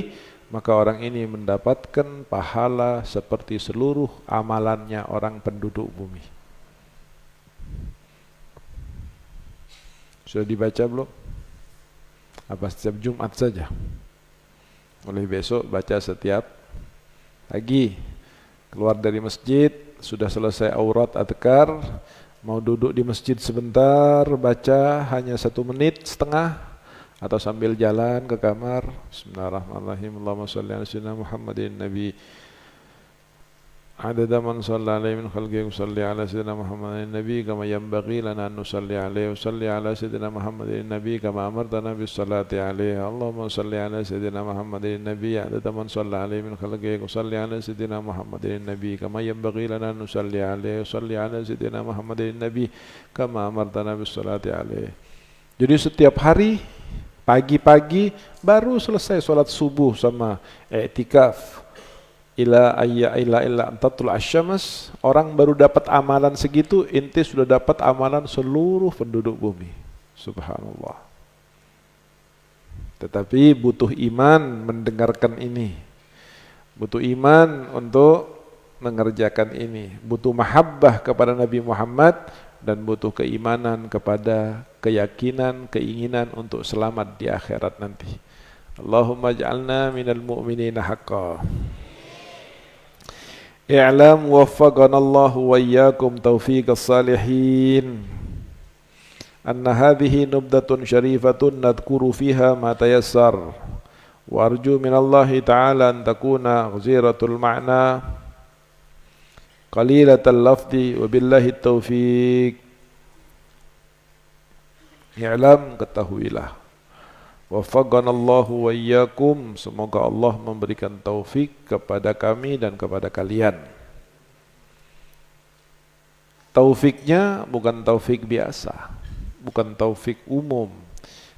maka orang ini mendapatkan pahala seperti seluruh amalannya orang penduduk bumi. Sudah dibaca belum? Apa setiap Jumat saja? Mulai besok baca setiap pagi. Keluar dari masjid, sudah selesai aurat adhkar, mau duduk di masjid sebentar, baca hanya 1 menit setengah, atau sambil jalan ke kamar. Bismillahirrahmanirrahim. Allahumma salli ala sayyidina Muhammadin Nabi adada man shalla alaihi min khalqihi wa salli ala sayyidina Muhammadin Nabi kama yanbaghi lana an nusalli alaihi wa salli ala sayyidina Muhammadin Nabi kama amartana bis salati alaihi. Allahumma salli ala sayyidina Muhammadin Nabi adada man shalla alaihi min khalqihi wa salli ala sayyidina Muhammadin Nabi kama yanbaghi lana an nusalli alaihi wa salli ala sayyidina Muhammadin Nabi kama amartana bis salati alaihi. Jadi setiap hari pagi-pagi baru selesai sholat subuh sama i'tikaf ila antatul asyams, orang baru dapat amalan segitu, inti sudah dapat amalan seluruh penduduk bumi. Subhanallah. Tetapi butuh iman mendengarkan ini, butuh iman untuk mengerjakan ini, butuh mahabbah kepada Nabi Muhammad, dan butuh keimanan kepada keyakinan, keinginan untuk selamat di akhirat nanti. Allahumma ja'alna minal mu'minina haqqan. I'lam waffaqana Allah wa iyyakum taufiqas salihin. Anna hadhihi nubdatun syarifatun nadhkuru fiha ma tayassar. Wa arju minallahi ta'ala an takuna ghaziratul ma'na qalilatal lafzi wa billahi taufiq. I'lam, ketahuilah, waffaqanallahu wa iyyakum, semoga Allah memberikan taufik kepada kami dan kepada kalian. Taufiknya bukan taufik biasa, bukan taufik umum,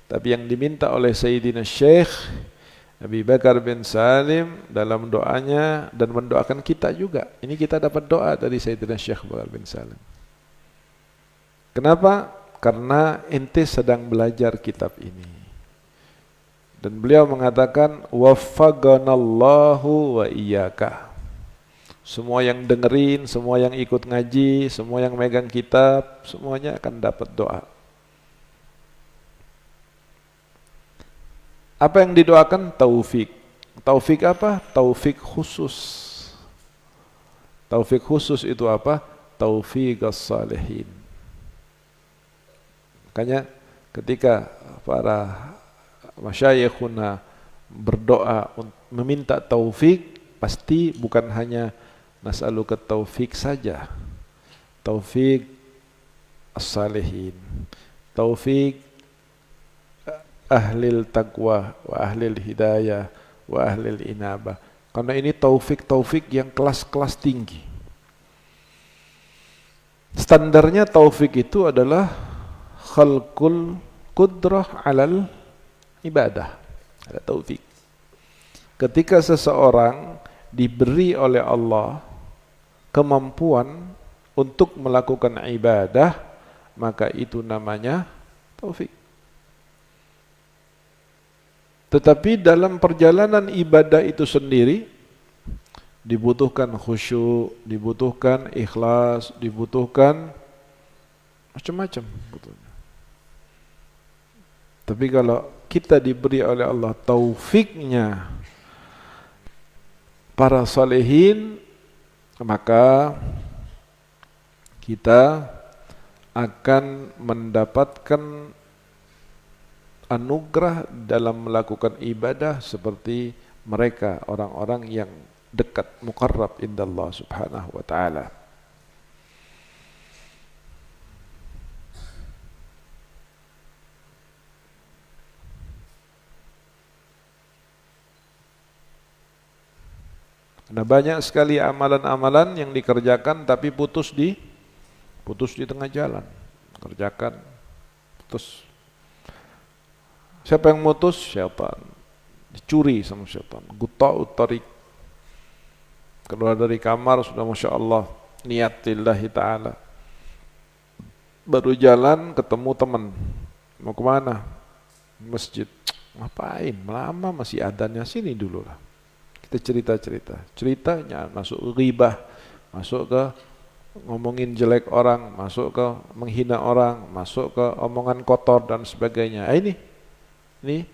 tapi yang diminta oleh Sayyidina Syekh Abi Bakar bin Salim dalam doanya dan mendoakan kita juga. Ini kita dapat doa dari Sayyidina Syekh Bakar bin Salim. Kenapa? Karena ente sedang belajar kitab ini. Dan beliau mengatakan waffaqanallahu wa iyyaka. Semua yang dengerin, semua yang ikut ngaji, semua yang megang kitab, semuanya akan dapat doa. Apa yang didoakan? Taufik. Taufik apa? Taufik khusus. Taufik khusus itu apa? Taufiqas salihin. Makanya ketika para masyayikhuna berdoa meminta taufik, pasti bukan hanya nas'aluka taufik saja. Taufik as-salihin. Taufik ahlil taqwa wa ahlil hidayah wa ahlil inabah. Karena ini taufik-taufik yang kelas-kelas tinggi. Standarnya taufik itu adalah khalqul qudrah alal ibadah. Ada taufik. Ketika seseorang diberi oleh Allah kemampuan untuk melakukan ibadah, maka itu namanya taufik. Tetapi dalam perjalanan ibadah itu sendiri dibutuhkan khusyuk, dibutuhkan ikhlas, dibutuhkan macam-macam. Tapi kalau kita diberi oleh Allah taufiknya para salihin, maka kita akan mendapatkan anugerah dalam melakukan ibadah seperti mereka, orang-orang yang dekat, muqarrab indallah subhanahu wa ta'ala. Nah, banyak sekali amalan-amalan yang dikerjakan tapi putus di tengah jalan. Kerjakan, putus. Siapa yang mutus? Syaitan. Dicuri sama syaitan. Guta'ut tariq. Keluar dari kamar sudah Masya Allah niat lillahi ta'ala. Baru jalan ketemu teman. Mau kemana? Masjid. Ngapain? Lama masih adanya, sini dulu lah. Kita cerita-cerita. Ceritanya masuk ghibah, masuk ke ngomongin jelek orang, masuk ke menghina orang, masuk ke omongan kotor dan sebagainya. Ini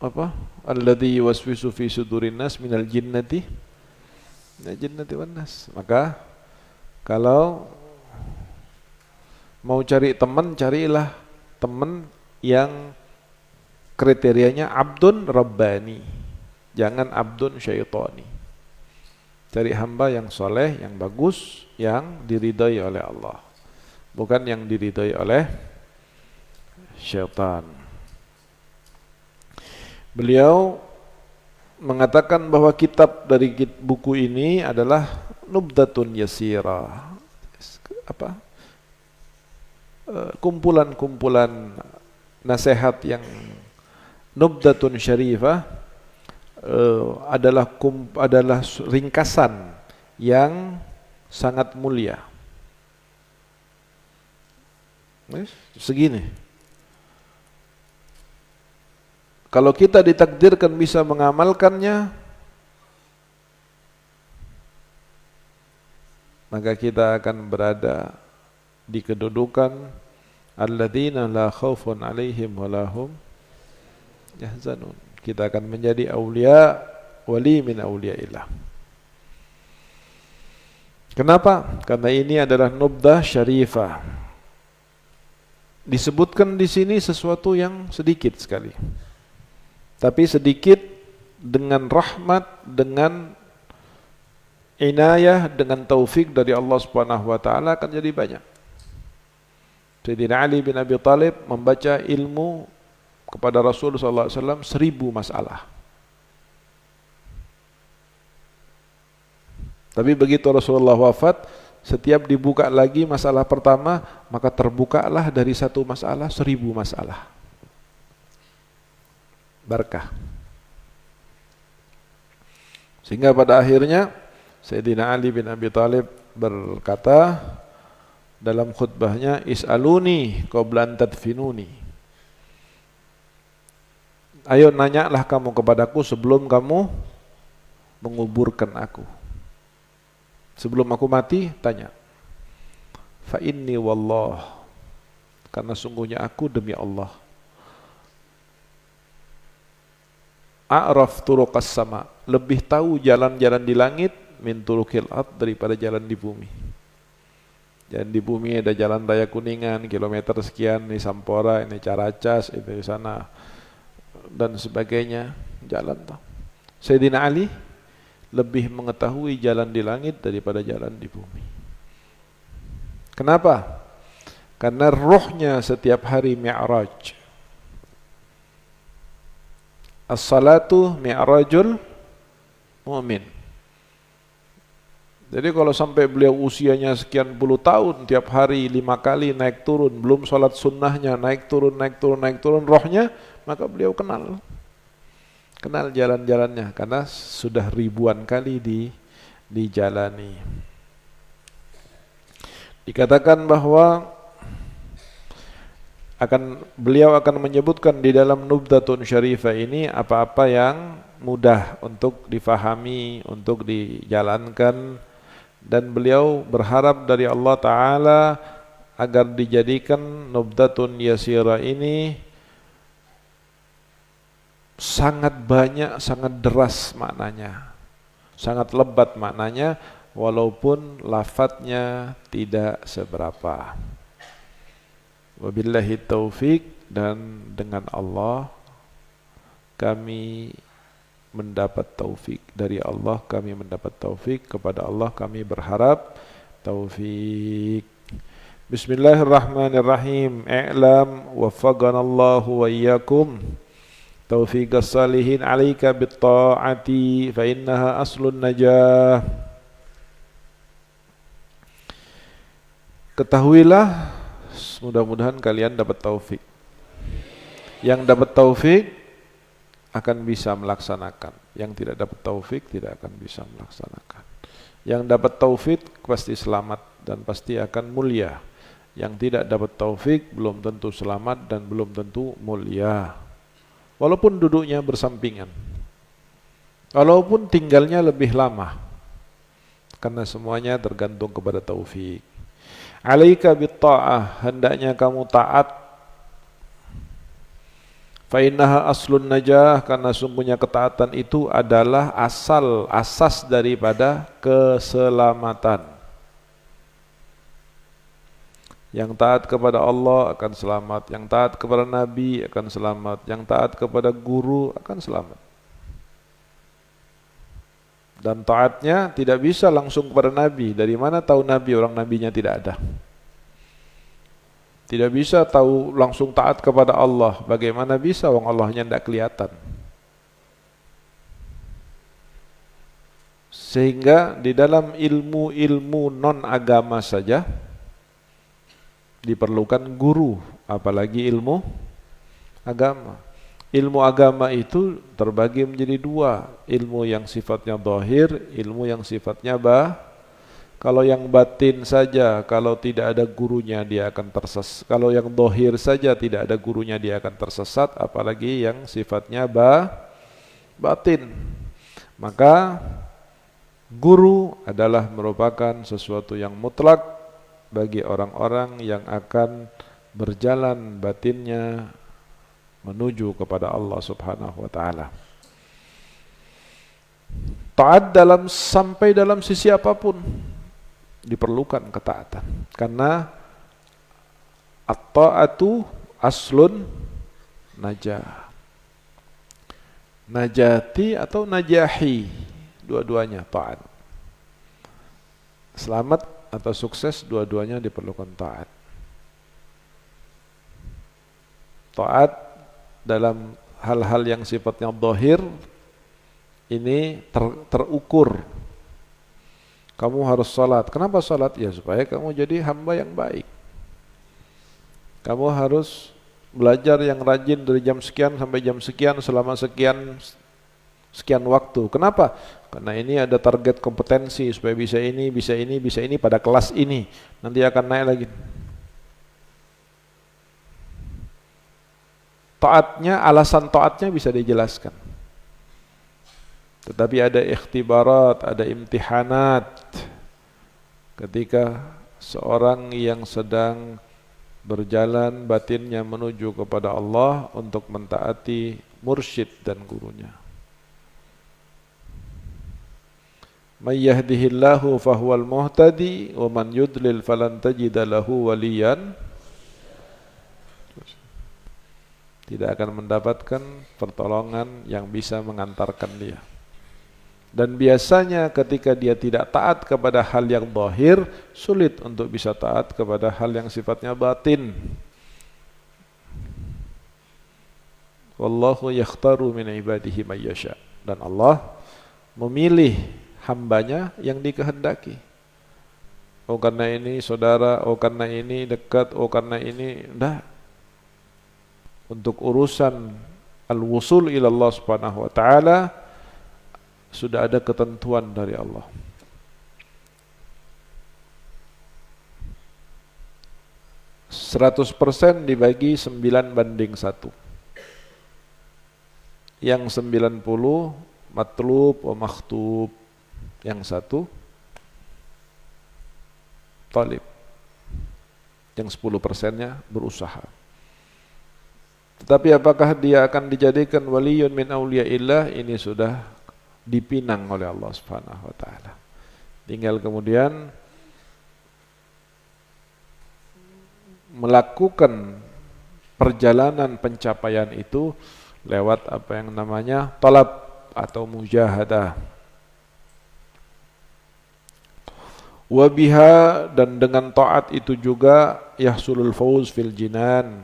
apa? Alladzi yuwaswisu fi sudurin nas minal jinnati wan nas. Maka kalau mau cari teman, carilah teman yang kriterianya abdun rabbani, jangan abdun syaitani. Cari hamba yang soleh, yang bagus, yang diridai oleh Allah, bukan yang diridai oleh syaitan. Beliau mengatakan bahwa kitab dari buku ini adalah nubdatun yasira. kumpulan-kumpulan nasihat yang nubdatun syarifah adalah ringkasan yang sangat mulia. Segini. Kalau kita ditakdirkan bisa mengamalkannya, maka kita akan berada di kedudukan alladzina la khaufun alaihim wa lahum yahzanun. Kita akan menjadi aulia, wali min auliaillah. Kenapa? Karena ini adalah nubdah syarifah. Disebutkan di sini sesuatu yang sedikit sekali. Tapi sedikit dengan rahmat, dengan inayah, dengan taufik dari Allah Subhanahu wa taala akan jadi banyak. Sayyidina Ali bin Abi Thalib membaca ilmu kepada Rasul sallallahu alaihi wasallam 1000 masalah. Tapi begitu Rasulullah wafat, setiap dibuka lagi masalah pertama, maka terbukalah dari satu masalah 1000 masalah. Barakah. Sehingga pada akhirnya Sayyidina Ali bin Abi Thalib berkata dalam khutbahnya, is'aluni qabla an tadfinuni. Ayo nanyalah kamu kepadaku sebelum kamu menguburkan aku. Sebelum aku mati, tanya. Fa inni wallah, karena sungguhnya aku demi Allah, a'raf turuqas sama, lebih tahu jalan-jalan di langit min turuqil ard, daripada jalan di bumi. Jalan di bumi ada jalan raya Kuningan, kilometer sekian, ini Sampora, ini Caracas, itu di sana dan sebagainya, jalan tuh. Sayyidina Ali lebih mengetahui jalan di langit daripada jalan di bumi. Kenapa? Karena ruhnya setiap hari mi'raj. As-salatu mi'rajul mu'min. Jadi kalau sampai beliau usianya sekian puluh tahun, tiap hari 5 kali naik turun, belum sholat sunnahnya, naik turun, rohnya, maka beliau kenal jalan-jalannya, karena sudah ribuan kali dijalani. Dikatakan bahwa beliau akan menyebutkan di dalam Nubdatun Syarifah ini apa-apa yang mudah untuk difahami, untuk dijalankan, dan beliau berharap dari Allah Ta'ala agar dijadikan Nubdatun Yasirah ini sangat banyak, sangat deras maknanya, sangat lebat maknanya, walaupun lafadznya tidak seberapa. Wabillahi taufik, dan dengan Allah kami mendapat taufik, dari Allah kami mendapat taufik, kepada Allah kami berharap taufik. Bismillahirrahmanirrahim. I'lam waffaqanallahu wa iyyakum taufiqas salihin 'alaika bitta'ati fa innaha aslun najah. Ketahuilah, mudah-mudahan kalian dapat taufik. Yang dapat taufik akan bisa melaksanakan. Yang tidak dapat taufik tidak akan bisa melaksanakan. Yang dapat taufik pasti selamat dan pasti akan mulia. Yang tidak dapat taufik belum tentu selamat dan belum tentu mulia. Walaupun duduknya bersampingan, walaupun tinggalnya lebih lama, karena semuanya tergantung kepada taufik. Alaika bitta'ah, hendaknya kamu taat. Fa innaha aslun najah, karena sungguhnya ketaatan itu adalah asas daripada keselamatan. Yang taat kepada Allah akan selamat, yang taat kepada Nabi akan selamat, yang taat kepada guru akan selamat. Dan taatnya tidak bisa langsung kepada Nabi. Dari mana tahu Nabi orang Nabinya tidak ada? Tidak bisa tahu langsung taat kepada Allah. Bagaimana bisa orang Allahnya tidak kelihatan? Sehingga di dalam ilmu-ilmu non agama saja, diperlukan guru, apalagi ilmu agama. Ilmu agama itu terbagi menjadi dua, ilmu yang sifatnya zahir, ilmu yang sifatnya kalau yang batin saja, kalau tidak ada gurunya dia akan tersesat. Kalau yang zahir saja tidak ada gurunya dia akan tersesat, apalagi yang sifatnya batin. Maka guru adalah merupakan sesuatu yang mutlak bagi orang-orang yang akan berjalan batinnya menuju kepada Allah Subhanahu wa taala. Taat sampai dalam sisi apapun diperlukan ketaatan, karena at-ta'atu aslun najah. Najati atau najahi, dua-duanya taat. Selamat atau sukses, dua-duanya diperlukan taat. Taat dalam hal-hal yang sifatnya zahir ini terukur. Kamu harus salat. Kenapa salat? Ya supaya kamu jadi hamba yang baik. Kamu harus belajar yang rajin dari jam sekian sampai jam sekian selama sekian waktu. Kenapa? Karena ini ada target kompetensi supaya bisa ini pada kelas ini. Nanti akan naik lagi. Taatnya, alasan taatnya bisa dijelaskan. Tetapi ada ikhtibarat, ada imtihanat. Ketika seorang yang sedang berjalan batinnya menuju kepada Allah untuk mentaati mursyid dan gurunya. May yahdihillahu fahuwal muhtadi wa man yudlil falan tajida lahu waliyan. Tidak akan mendapatkan pertolongan yang bisa mengantarkan dia. Dan biasanya ketika dia tidak taat kepada hal yang zahir, sulit untuk bisa taat kepada hal yang sifatnya batin. Wallahu yakhtaru min ibadihi may yasha. Dan Allah memilih hambanya yang dikehendaki. Oh karena ini saudara, oh karena ini dekat, oh karena ini enggak. Untuk urusan al-wusul ila Allah Subhanahu wa taala sudah ada ketentuan dari Allah. Seratus % dibagi 9:1. Yang 90 matlub wa makhtub. Yang 1 talib. Yang 10%-nya berusaha. Tetapi apakah dia akan dijadikan waliyun min auliyaillah, ini sudah dipinang oleh Allah Subhanahu wa taala. Tinggal kemudian melakukan perjalanan pencapaian itu lewat apa yang namanya talab atau mujahadah. Wa biha, dan dengan taat itu juga yahsulul fawz fil jinan,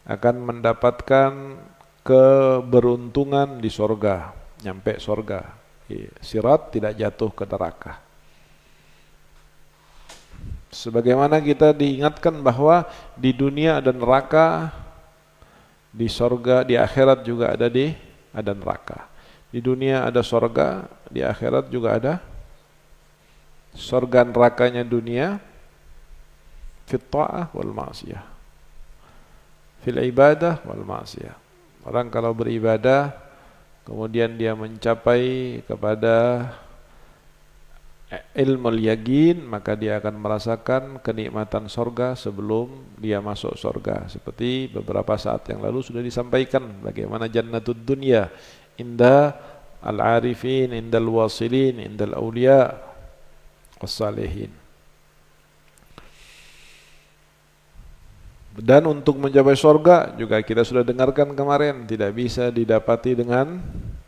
akan mendapatkan keberuntungan di sorga, nyampe sorga, sirat, tidak jatuh ke neraka. Sebagaimana kita diingatkan bahwa di dunia ada neraka, di sorga, di akhirat juga ada neraka. Di dunia ada sorga, di akhirat juga ada. Sorga nerakanya dunia, fit ta'ah wal ma'siyah, fil ibadah wal ma'siyah. Orang kalau beribadah kemudian dia mencapai kepada ilmul yaqin, maka dia akan merasakan kenikmatan sorga sebelum dia masuk sorga. Seperti beberapa saat yang lalu sudah disampaikan bagaimana jannatud dunya inda al-arifin, indal wasilin, indal awliya was-salihin. Dan untuk mencapai sorga juga kita sudah dengarkan kemarin, tidak bisa didapati dengan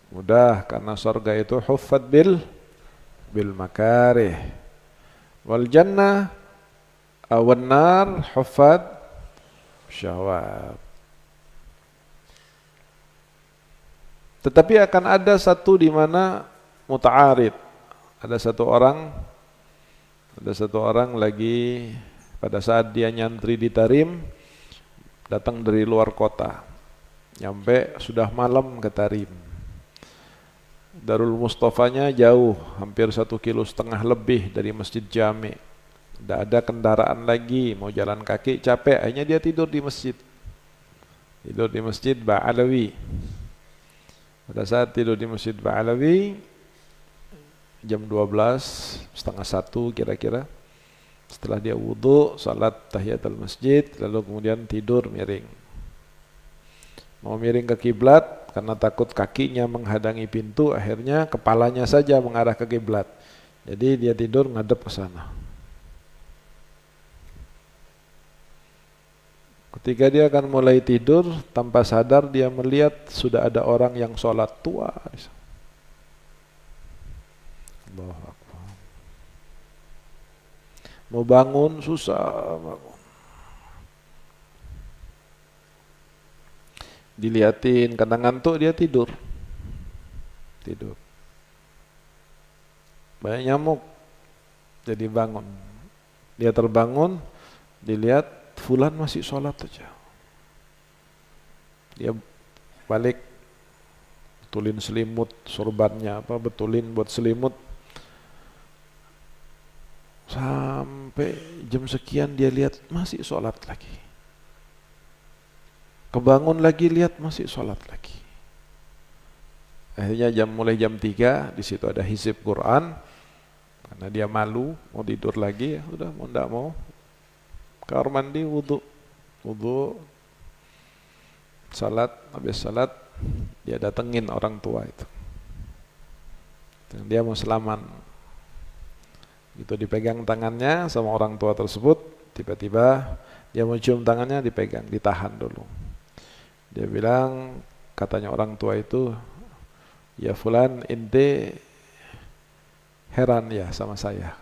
mudah, karena sorga itu huffat bil makarih, wal jannah awan nar huffat syahwat. Tetapi akan ada satu di mana muta'arid, ada satu orang lagi Pada saat dia nyantri di Tarim, datang dari luar kota, nyampe sudah malam ke Tarim. Darul Mustafanya jauh, hampir 1,5 kilo lebih dari Masjid Jami. Tidak ada kendaraan lagi, mau jalan kaki capek, akhirnya dia tidur di masjid. Tidur di Masjid Ba'alawi. Pada saat tidur di Masjid Ba'alawi, jam 12, setengah 1 kira-kira, setelah dia wudhu, salat tahiyatul masjid, lalu kemudian tidur miring. Mau miring ke kiblat, karena takut kakinya menghadangi pintu, akhirnya kepalanya saja mengarah ke kiblat. Jadi dia tidur ngadep ke sana. Ketika dia akan mulai tidur, tanpa sadar dia melihat sudah ada orang yang sholat tua. Allahu Akbar. Mau bangun susah bangun. Diliatin, karena ngantuk dia tidur. Banyak nyamuk, jadi bangun. Dia terbangun, dilihat fulan masih sholat aja. Dia balik, betulin selimut, sorbannya betulin buat selimut. Sampai jam sekian dia lihat masih sholat lagi. Kebangun lagi lihat masih sholat lagi. Akhirnya mulai jam 3, di situ ada hizib Quran. Karena dia malu, mau tidur lagi, ya udah mau ndak mau. Kamar mandi, wudhu, salat, habis salat dia datengin orang tua itu. Dan dia mau selaman. Itu dipegang tangannya sama orang tua tersebut, tiba-tiba dia mau cium tangannya, dipegang, ditahan dulu. Dia bilang, katanya orang tua itu, ya fulan, ente heran ya sama saya.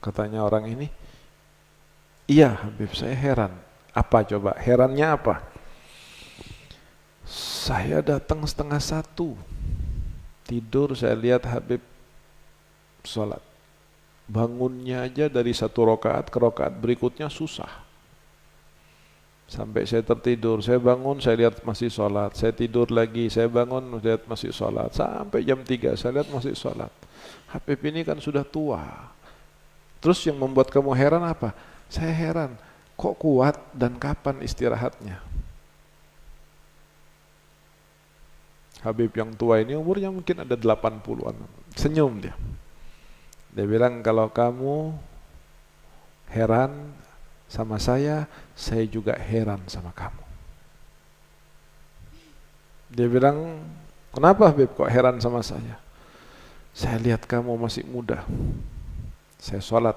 Katanya orang ini, iya Habib, saya heran. Apa coba? Herannya apa? Saya datang 12:30, tidur saya lihat Habib sholat. Bangunnya aja dari 1 rakaat ke rakaat berikutnya susah. Sampai saya tertidur, saya bangun, saya lihat masih sholat. Saya tidur lagi, saya bangun, lihat masih sholat. Sampai jam 3, saya lihat masih sholat. Habib ini kan sudah tua. Terus yang membuat kamu heran apa? Saya heran, kok kuat dan kapan istirahatnya? Habib yang tua ini umurnya mungkin ada 80-an. Senyum dia. Dia bilang, kalau kamu heran sama saya juga heran sama kamu. Dia bilang, kenapa Habib kok heran sama saya? Saya lihat kamu masih muda. Saya sholat.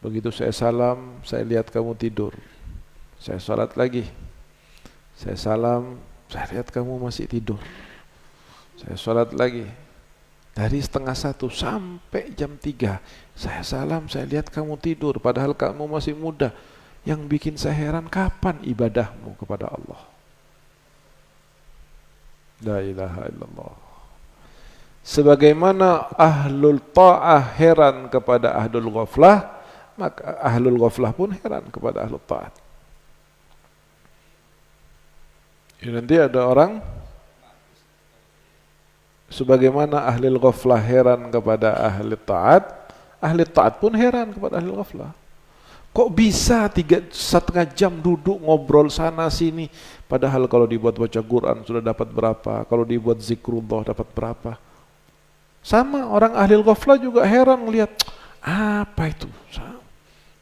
Begitu saya salam, saya lihat kamu tidur. Saya sholat lagi. Saya salam, saya lihat kamu masih tidur. Saya sholat lagi. Dari 12:30 sampai jam 3, saya salam, saya lihat kamu tidur. Padahal kamu masih muda. Yang bikin saya heran, kapan ibadahmu kepada Allah? La ilaha illallah. Sebagaimana ahlul ta'ah heran kepada ahlul ghaflah, maka ahlul ghaflah pun heran kepada ahlul ta'at. Nanti ada orang, sebagaimana ahlul ghaflah heran kepada ahli ta'at pun heran kepada ahlul ghaflah. Kok bisa 3,5 jam duduk ngobrol sana sini, padahal kalau dibuat baca Quran sudah dapat berapa, kalau dibuat zikrullah dapat berapa. Sama orang ahli ghaflah juga heran melihat, apa itu?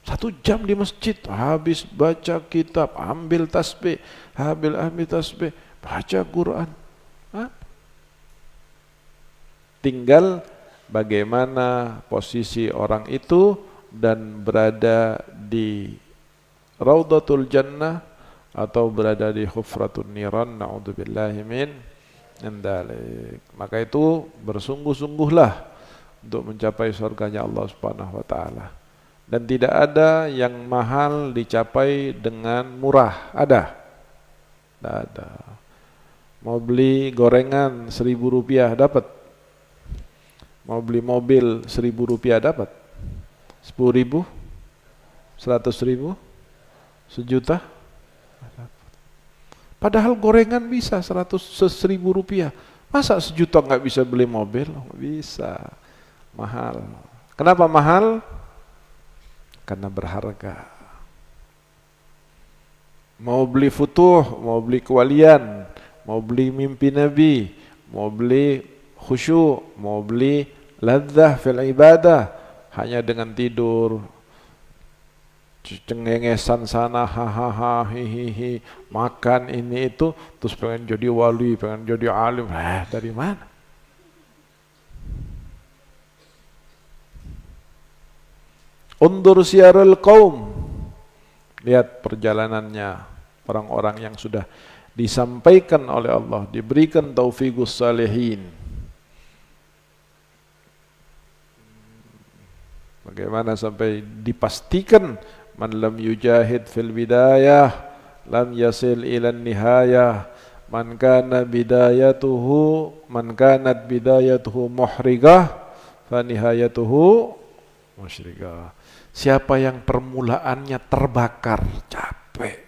1 jam di masjid, habis baca kitab, ambil tasbih, ambil tasbih, baca Quran. Tinggal bagaimana posisi orang itu dan berada di Raudhatul Jannah atau berada di Hufratun Niran, na'udzubillahi min dzalik. Maka itu bersungguh-sungguhlah untuk mencapai surganya Allah Subhanahu wa taala. Dan tidak ada yang mahal dicapai dengan murah. Ada? Tidak ada. Mau beli gorengan 1.000 rupiah dapat. Mau beli mobil 1.000 rupiah dapat? 10.000? 100.000? Sejuta? Padahal gorengan bisa 1.000 rupiah. Masa sejuta nggak bisa beli mobil? Nggak bisa. Mahal. Kenapa mahal? Karena berharga. Mau beli futuh, mau beli kewalian, mau beli mimpi Nabi, mau beli khusyuk, mau beli ladzah fil ibadah, hanya dengan tidur, cengengesan sana, hahaha, hihihi, makan ini itu, terus pengen jadi wali, pengen jadi alim, dari mana? Undur siyarul qaum, lihat perjalanannya orang-orang yang sudah disampaikan oleh Allah, diberikan taufiqus salihin. Bagaimana sampai dipastikan man lam yujahid fil bidayah lam yasil ila nihayah, man kanat bidayatuhu muhrigah fa nihayatuhu musyrigah. Siapa yang permulaannya terbakar, capek,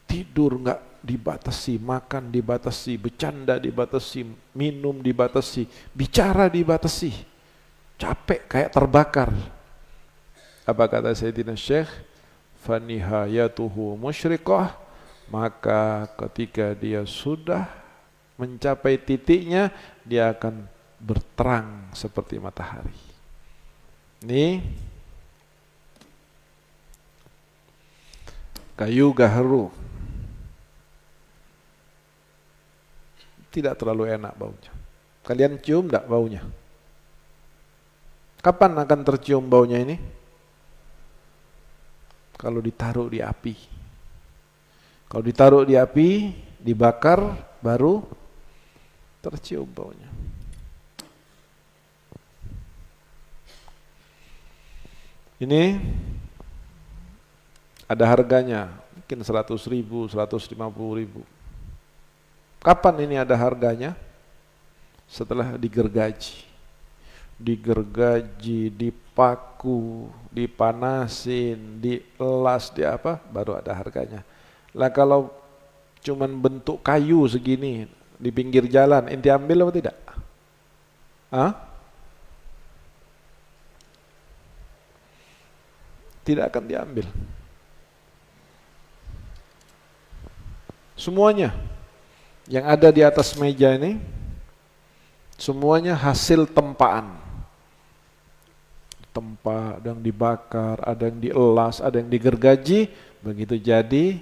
tidur nggak dibatasi, makan dibatasi, bercanda dibatasi, minum dibatasi, bicara dibatasi, capek kayak terbakar. Apa kata Sayyidina Syekh? Fanihayatuhu musyrikah, maka ketika dia sudah mencapai titiknya, dia akan berterang seperti matahari. Ini kayu gaharu, tidak terlalu enak baunya. Kalian cium enggak baunya? Kapan akan tercium baunya ini? Kalau ditaruh di api. Kalau ditaruh di api, dibakar, baru tercium baunya. Ini ada harganya, mungkin 100.000, 150.000. Kapan ini ada harganya? Setelah digergaji. Digergaji, dipaku, dipanasin, dielas, di apa, baru ada harganya. Lah kalau cuman bentuk kayu segini di pinggir jalan, ente ambil atau tidak? Hah? Tidak akan diambil. Semuanya yang ada di atas meja ini, semuanya hasil tempaan. Tempa, ada yang dibakar, ada yang dielas, ada yang digergaji, begitu jadi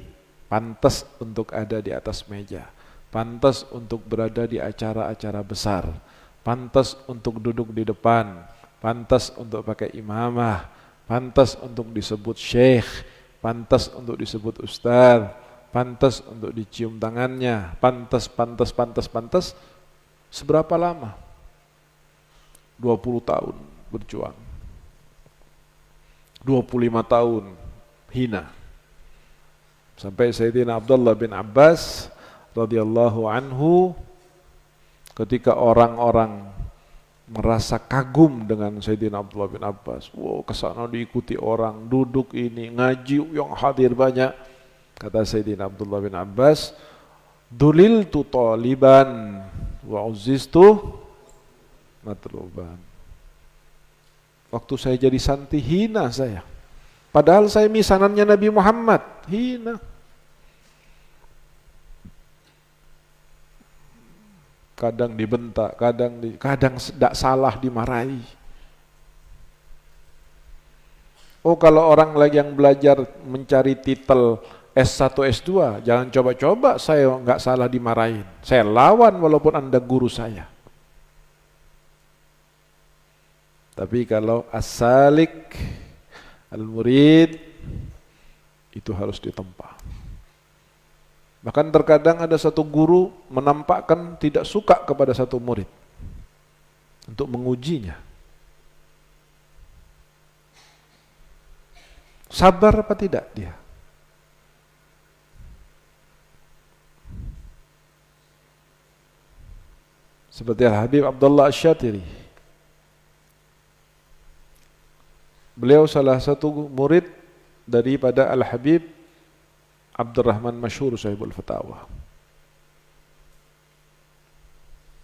pantas untuk ada di atas meja, pantas untuk berada di acara-acara besar, pantas untuk duduk di depan, pantas untuk pakai imamah, pantas untuk disebut syekh, pantas untuk disebut ustaz, pantas untuk dicium tangannya, pantas. Seberapa lama? 20 tahun berjuang. 25 tahun hina. Sampai Sayyidina Abdullah bin Abbas radhiyallahu anhu, ketika orang-orang merasa kagum dengan Sayyidina Abdullah bin Abbas, wow, kesana diikuti orang, duduk ini, ngaji yang hadir banyak. Kata Sayyidina Abdullah bin Abbas, duliltu taliban wa uziztu matluban. Waktu saya jadi santri hina saya. Padahal saya misanannya Nabi Muhammad, hina. Kadang dibentak, kadang tidak salah dimarahi. Oh, kalau orang lagi yang belajar mencari titel S1, S2, jangan coba-coba saya nggak salah dimarahin. Saya lawan walaupun Anda guru saya. Tapi kalau as-salik, al-murid, itu harus ditempa. Bahkan terkadang ada satu guru menampakkan tidak suka kepada satu murid untuk mengujinya. Sabar apa tidak dia? Seperti Al-Habib Abdullah Asy-Syatiri. Beliau salah satu murid daripada Al-Habib Abdurrahman Masyhur Sahibul Fatawa.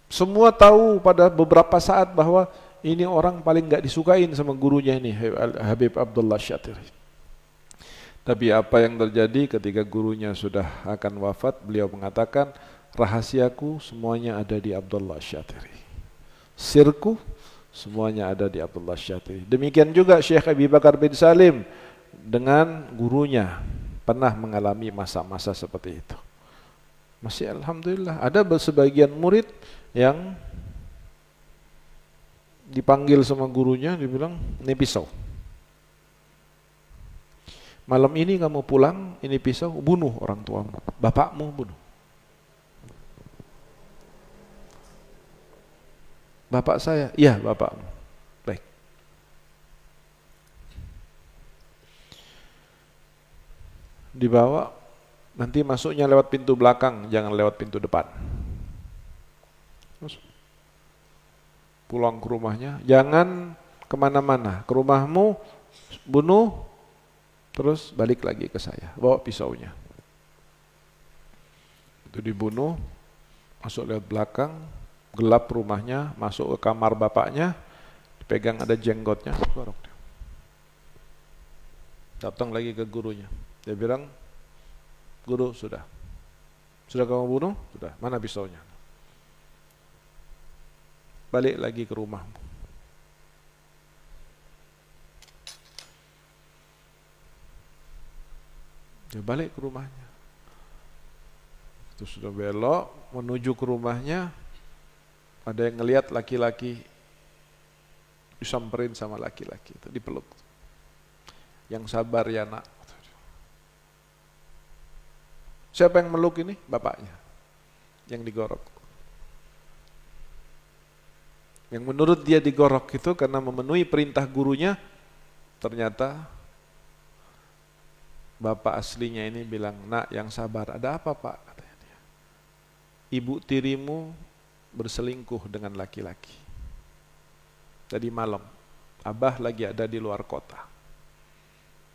Semua tahu pada beberapa saat bahwa ini orang paling enggak disukain sama gurunya ini, Habib Abdullah Asy-Syatiri. Tapi apa yang terjadi ketika gurunya sudah akan wafat, beliau mengatakan, rahasiaku semuanya ada di Abdullah Asy-Syatiri. Sirku semuanya ada di Abdullah Asy-Syatiri. Demikian juga Syekh Abi Bakar bin Salim dengan gurunya pernah mengalami masa-masa seperti itu. Masih alhamdulillah ada sebagian murid yang dipanggil sama gurunya, dibilang, ini pisau. Malam ini kamu pulang, ini pisau, bunuh orang tuamu, bapakmu bunuh. Bapak saya, iya bapakmu. Baik. Dibawa, nanti masuknya lewat pintu belakang, jangan lewat pintu depan. Terus pulang ke rumahnya, jangan kemana-mana, ke rumahmu, bunuh, terus balik lagi ke saya, bawa pisaunya. Itu dibunuh, masuk lewat belakang, gelap rumahnya, masuk ke kamar bapaknya, dipegang ada jenggotnya, gorok dia. Datang lagi ke gurunya, dia bilang, guru sudah kamu bunuh? Sudah, mana pisaunya? Balik lagi ke rumahmu. Dia balik ke rumahnya. Itu sudah belok menuju ke rumahnya, ada yang ngelihat laki-laki disamperin sama laki-laki itu, dipeluk. Yang sabar ya nak. Siapa yang meluk ini? Bapaknya yang digorok. Yang menurut dia digorok itu karena memenuhi perintah gurunya, ternyata bapak aslinya ini bilang, nak yang sabar, ada apa pak? Katanya dia. Ibu tirimu berselingkuh dengan laki-laki. Tadi malam, abah lagi ada di luar kota.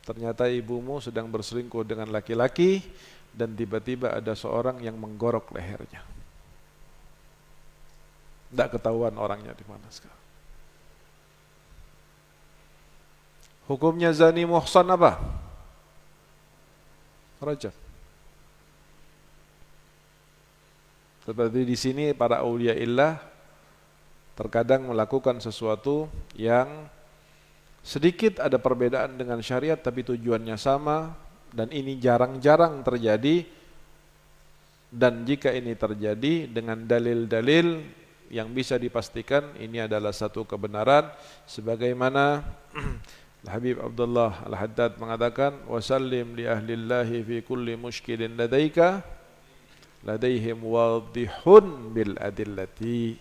Ternyata ibumu sedang berselingkuh dengan laki-laki dan tiba-tiba ada seorang yang menggorok lehernya. Tidak ketahuan orangnya di mana sekarang. Hukumnya zani muhsan apa? Rajam. Seperti di sini para aulia illah terkadang melakukan sesuatu yang sedikit ada perbedaan dengan syariat tapi tujuannya sama, dan ini jarang-jarang terjadi. Dan jika ini terjadi dengan dalil-dalil yang bisa dipastikan ini adalah satu kebenaran, sebagaimana Habib Abdullah Al-Haddad mengatakan, wasallim li ahlillahi fi kulli mushkilin ladaika ladaihim wadihun bil adillati.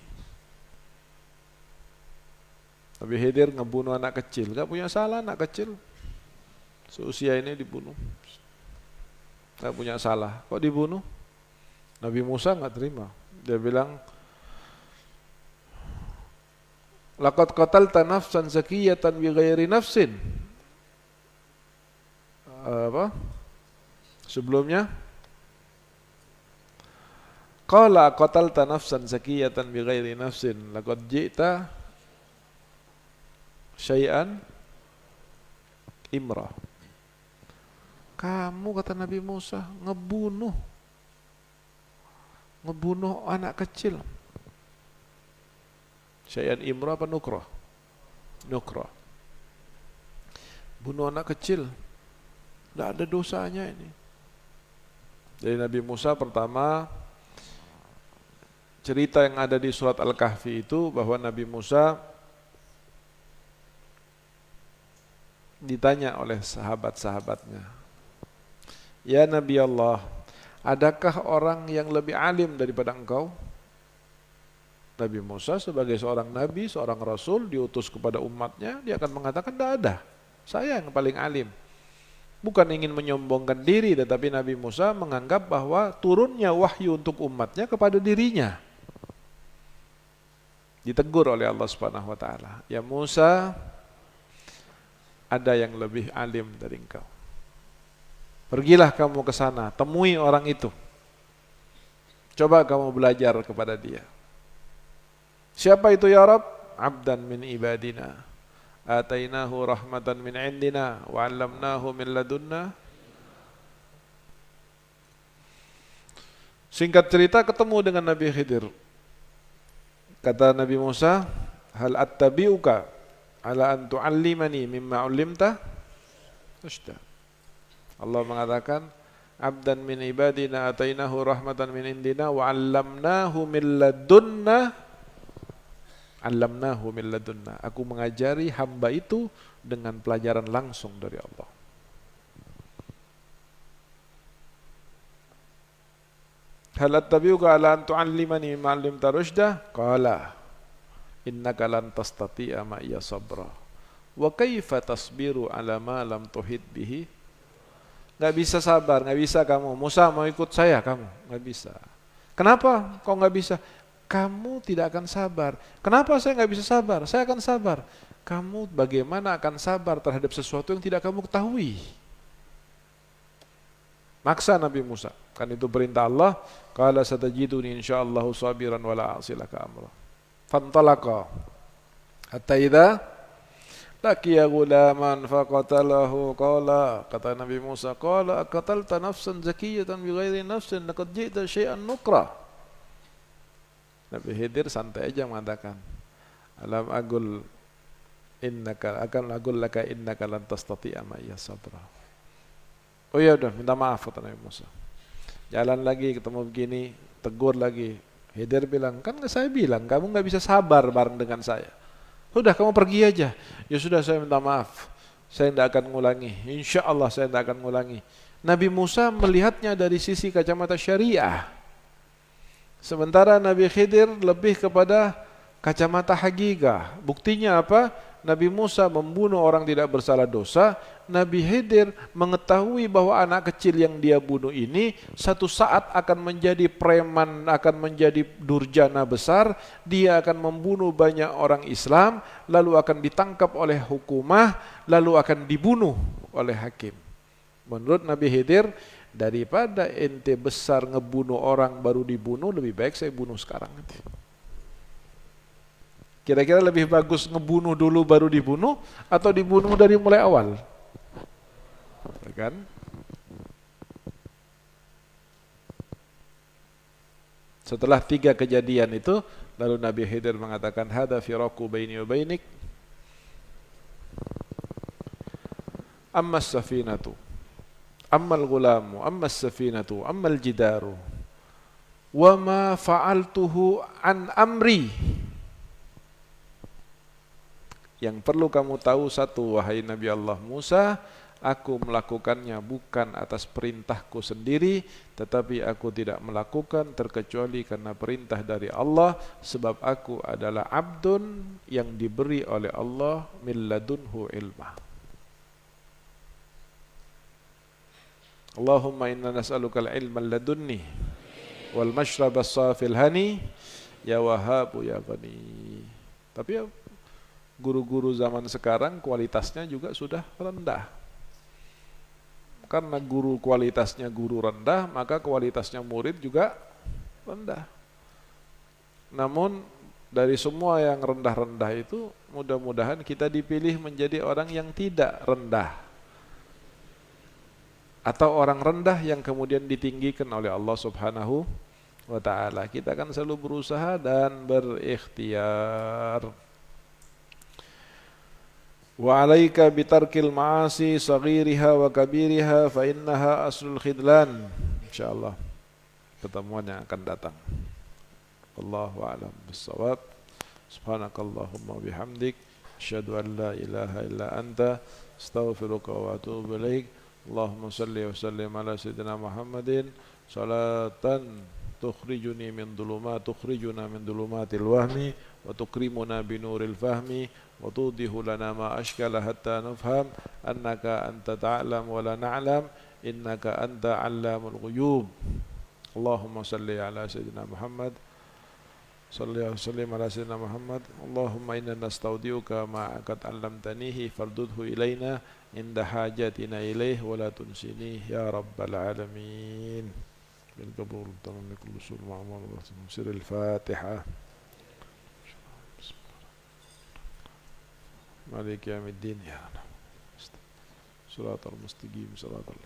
Nabi Khidir ngebunuh anak kecil, gak punya salah anak kecil, seusia ini dibunuh, gak punya salah, kok dibunuh? Nabi Musa gak terima, dia bilang, laqad qatalta nafsan zakiyatan bighairi nafsin. Apa? Sebelumnya qala qatalta nafsan zakiyatan bighairi nafsin laqad ji'ta syai'an imra. Kamu, kata Nabi Musa, ngebunuh anak kecil. Syai'an imra apa nukrah? Nukrah. Bunuh anak kecil, tidak ada dosanya ini. Jadi Nabi Musa pertama, cerita yang ada di surat Al-Kahfi itu bahwa Nabi Musa ditanya oleh sahabat-sahabatnya, ya Nabi Allah, adakah orang yang lebih alim daripada engkau? Nabi Musa sebagai seorang nabi, seorang rasul, diutus kepada umatnya, dia akan mengatakan, tidak ada, saya yang paling alim. Bukan ingin menyombongkan diri, tetapi Nabi Musa menganggap bahwa turunnya wahyu untuk umatnya kepada dirinya. Ditegur oleh Allah Subhanahu wa taala, "Ya Musa, ada yang lebih alim dari engkau. Pergilah kamu ke sana, temui orang itu. Coba kamu belajar kepada dia." Siapa itu ya Rabb? "Abdan min ibadina, atainahu rahmatan min indina, wa 'allamnahu min ladunna." Singkat cerita, ketemu dengan Nabi Khidir. Kata Nabi Musa, "Hal attabi'uka ala an tu'allimani mimma 'ullimta?" Sudah. Allah mengatakan, "Abdan min ibadina atainahu rahmatan min indina wa 'allamnahu min ladunna." 'Allamnahu min ladunna. Aku mengajari hamba itu dengan pelajaran langsung dari Allah. "Hal attabi'uka ala an tu'allimani mimma 'allimta rusyda?" Qala, "Innaka lan tastati'a ma'iya sabra. Wa kaifa tasbiru ala ma lam tuhit bihi?" Gak bisa sabar, gak bisa kamu. "Musa, mau ikut saya?" Kamu gak bisa. "Kenapa kok gak bisa?" "Kamu tidak akan sabar." "Kenapa saya gak bisa sabar?" "Saya akan sabar." "Kamu bagaimana akan sabar terhadap sesuatu yang tidak kamu ketahui?" Maksa Nabi Musa. Kan itu perintah Allah. "Qala satajiduni insyaallahu sabiran wala a'silaka amra." Fantalaqa hatta idza laqiya ghulaman faqatalahu. Qala, kata Nabi Musa, "Qala aqatalta nafsan zakiyatan bighairi nafsin laqad ji'ta syai'an nukra." Nabi Khidir santai aja mengatakan, "Alam agul innaka akan agul laka innaka lan tastati'a ma'iya sabra." Oh ya udah, minta maaf kata Nabi Musa. Jalan lagi ketemu begini, tegur lagi. Khidir bilang, "Kan saya bilang kamu nggak bisa sabar bareng dengan saya. Sudah kamu pergi aja." "Ya sudah, saya minta maaf. Saya tidak akan ngulangi. Insya Allah saya tidak akan ngulangi." Nabi Musa melihatnya dari sisi kacamata syariah. Sementara Nabi Khidir lebih kepada kacamata hakikah. Buktinya apa? Nabi Musa membunuh orang tidak bersalah dosa. Nabi Khidir mengetahui bahwa anak kecil yang dia bunuh ini satu saat akan menjadi preman, akan menjadi durjana besar. Dia akan membunuh banyak orang Islam, lalu akan ditangkap oleh hukumah, lalu akan dibunuh oleh hakim. Menurut Nabi Khidir, daripada ente besar ngebunuh orang baru dibunuh, lebih baik saya bunuh sekarang. Kira-kira lebih bagus ngebunuh dulu baru dibunuh atau dibunuh dari mulai awal? Kan? Setelah 3 kejadian itu, lalu Nabi Khidir mengatakan, "Hada firaku baini wa bainik. Amma as-safinatu, amma al-ghulamu, amma as-safinatu, amma al-jidaru, wa ma fa'altuhu an amri." Yang perlu kamu tahu satu, wahai Nabi Allah Musa, aku melakukannya bukan atas perintahku sendiri, tetapi aku tidak melakukan terkecuali karena perintah dari Allah, sebab aku adalah abdun yang diberi oleh Allah min ladunhu ilmah. Allahumma inna nas'aluka al-ilma ladunni wal mashrab as-safil hani ya Wahhabu ya Ghani. Tapi ya, guru-guru zaman sekarang kualitasnya juga sudah rendah. Karena guru kualitasnya guru rendah, maka kualitasnya murid juga rendah. Namun dari semua yang rendah-rendah itu, mudah-mudahan kita dipilih menjadi orang yang tidak rendah, atau orang rendah yang kemudian ditinggikan oleh Allah Subhanahu wa ta'ala. Kita akan selalu berusaha dan berikhtiar. Wa 'alaika bitarkil ma'asi saghiriha wa kabiriha fa innaha aslul khidlan. Insyaallah pertemuan yang akan datang. Wallahu a'lam bissawab. Subhanakallahumma bihamdik asyhadu an la ilaha illa anta astaghfiruka wa atubu ilaik. Allahumma shalli wa sallim ala sayyidina Muhammadin salatan tukhrijuna min dhulumatil wahmi wa tukrimuna binuril fahmi wa tudihu lana ma ashkala hatta nafham annaka anta ta'lam wa la na'lam innaka anta 'allamul ghuyub. Allahumma salli ala sayyidina Muhammad Salli wa sallim ala sayyidina Muhammad. Allahumma inna nastaudiuka ma qad 'allamtanihi fardudhu ilaina inda hajatina ilaih wa la tunsini ya rabbal alamin. Bil qabul tamam kullu sul ma'mul wa sirril Fatihah. Maliki yaumiddin ya. Siratal mustaqim siratal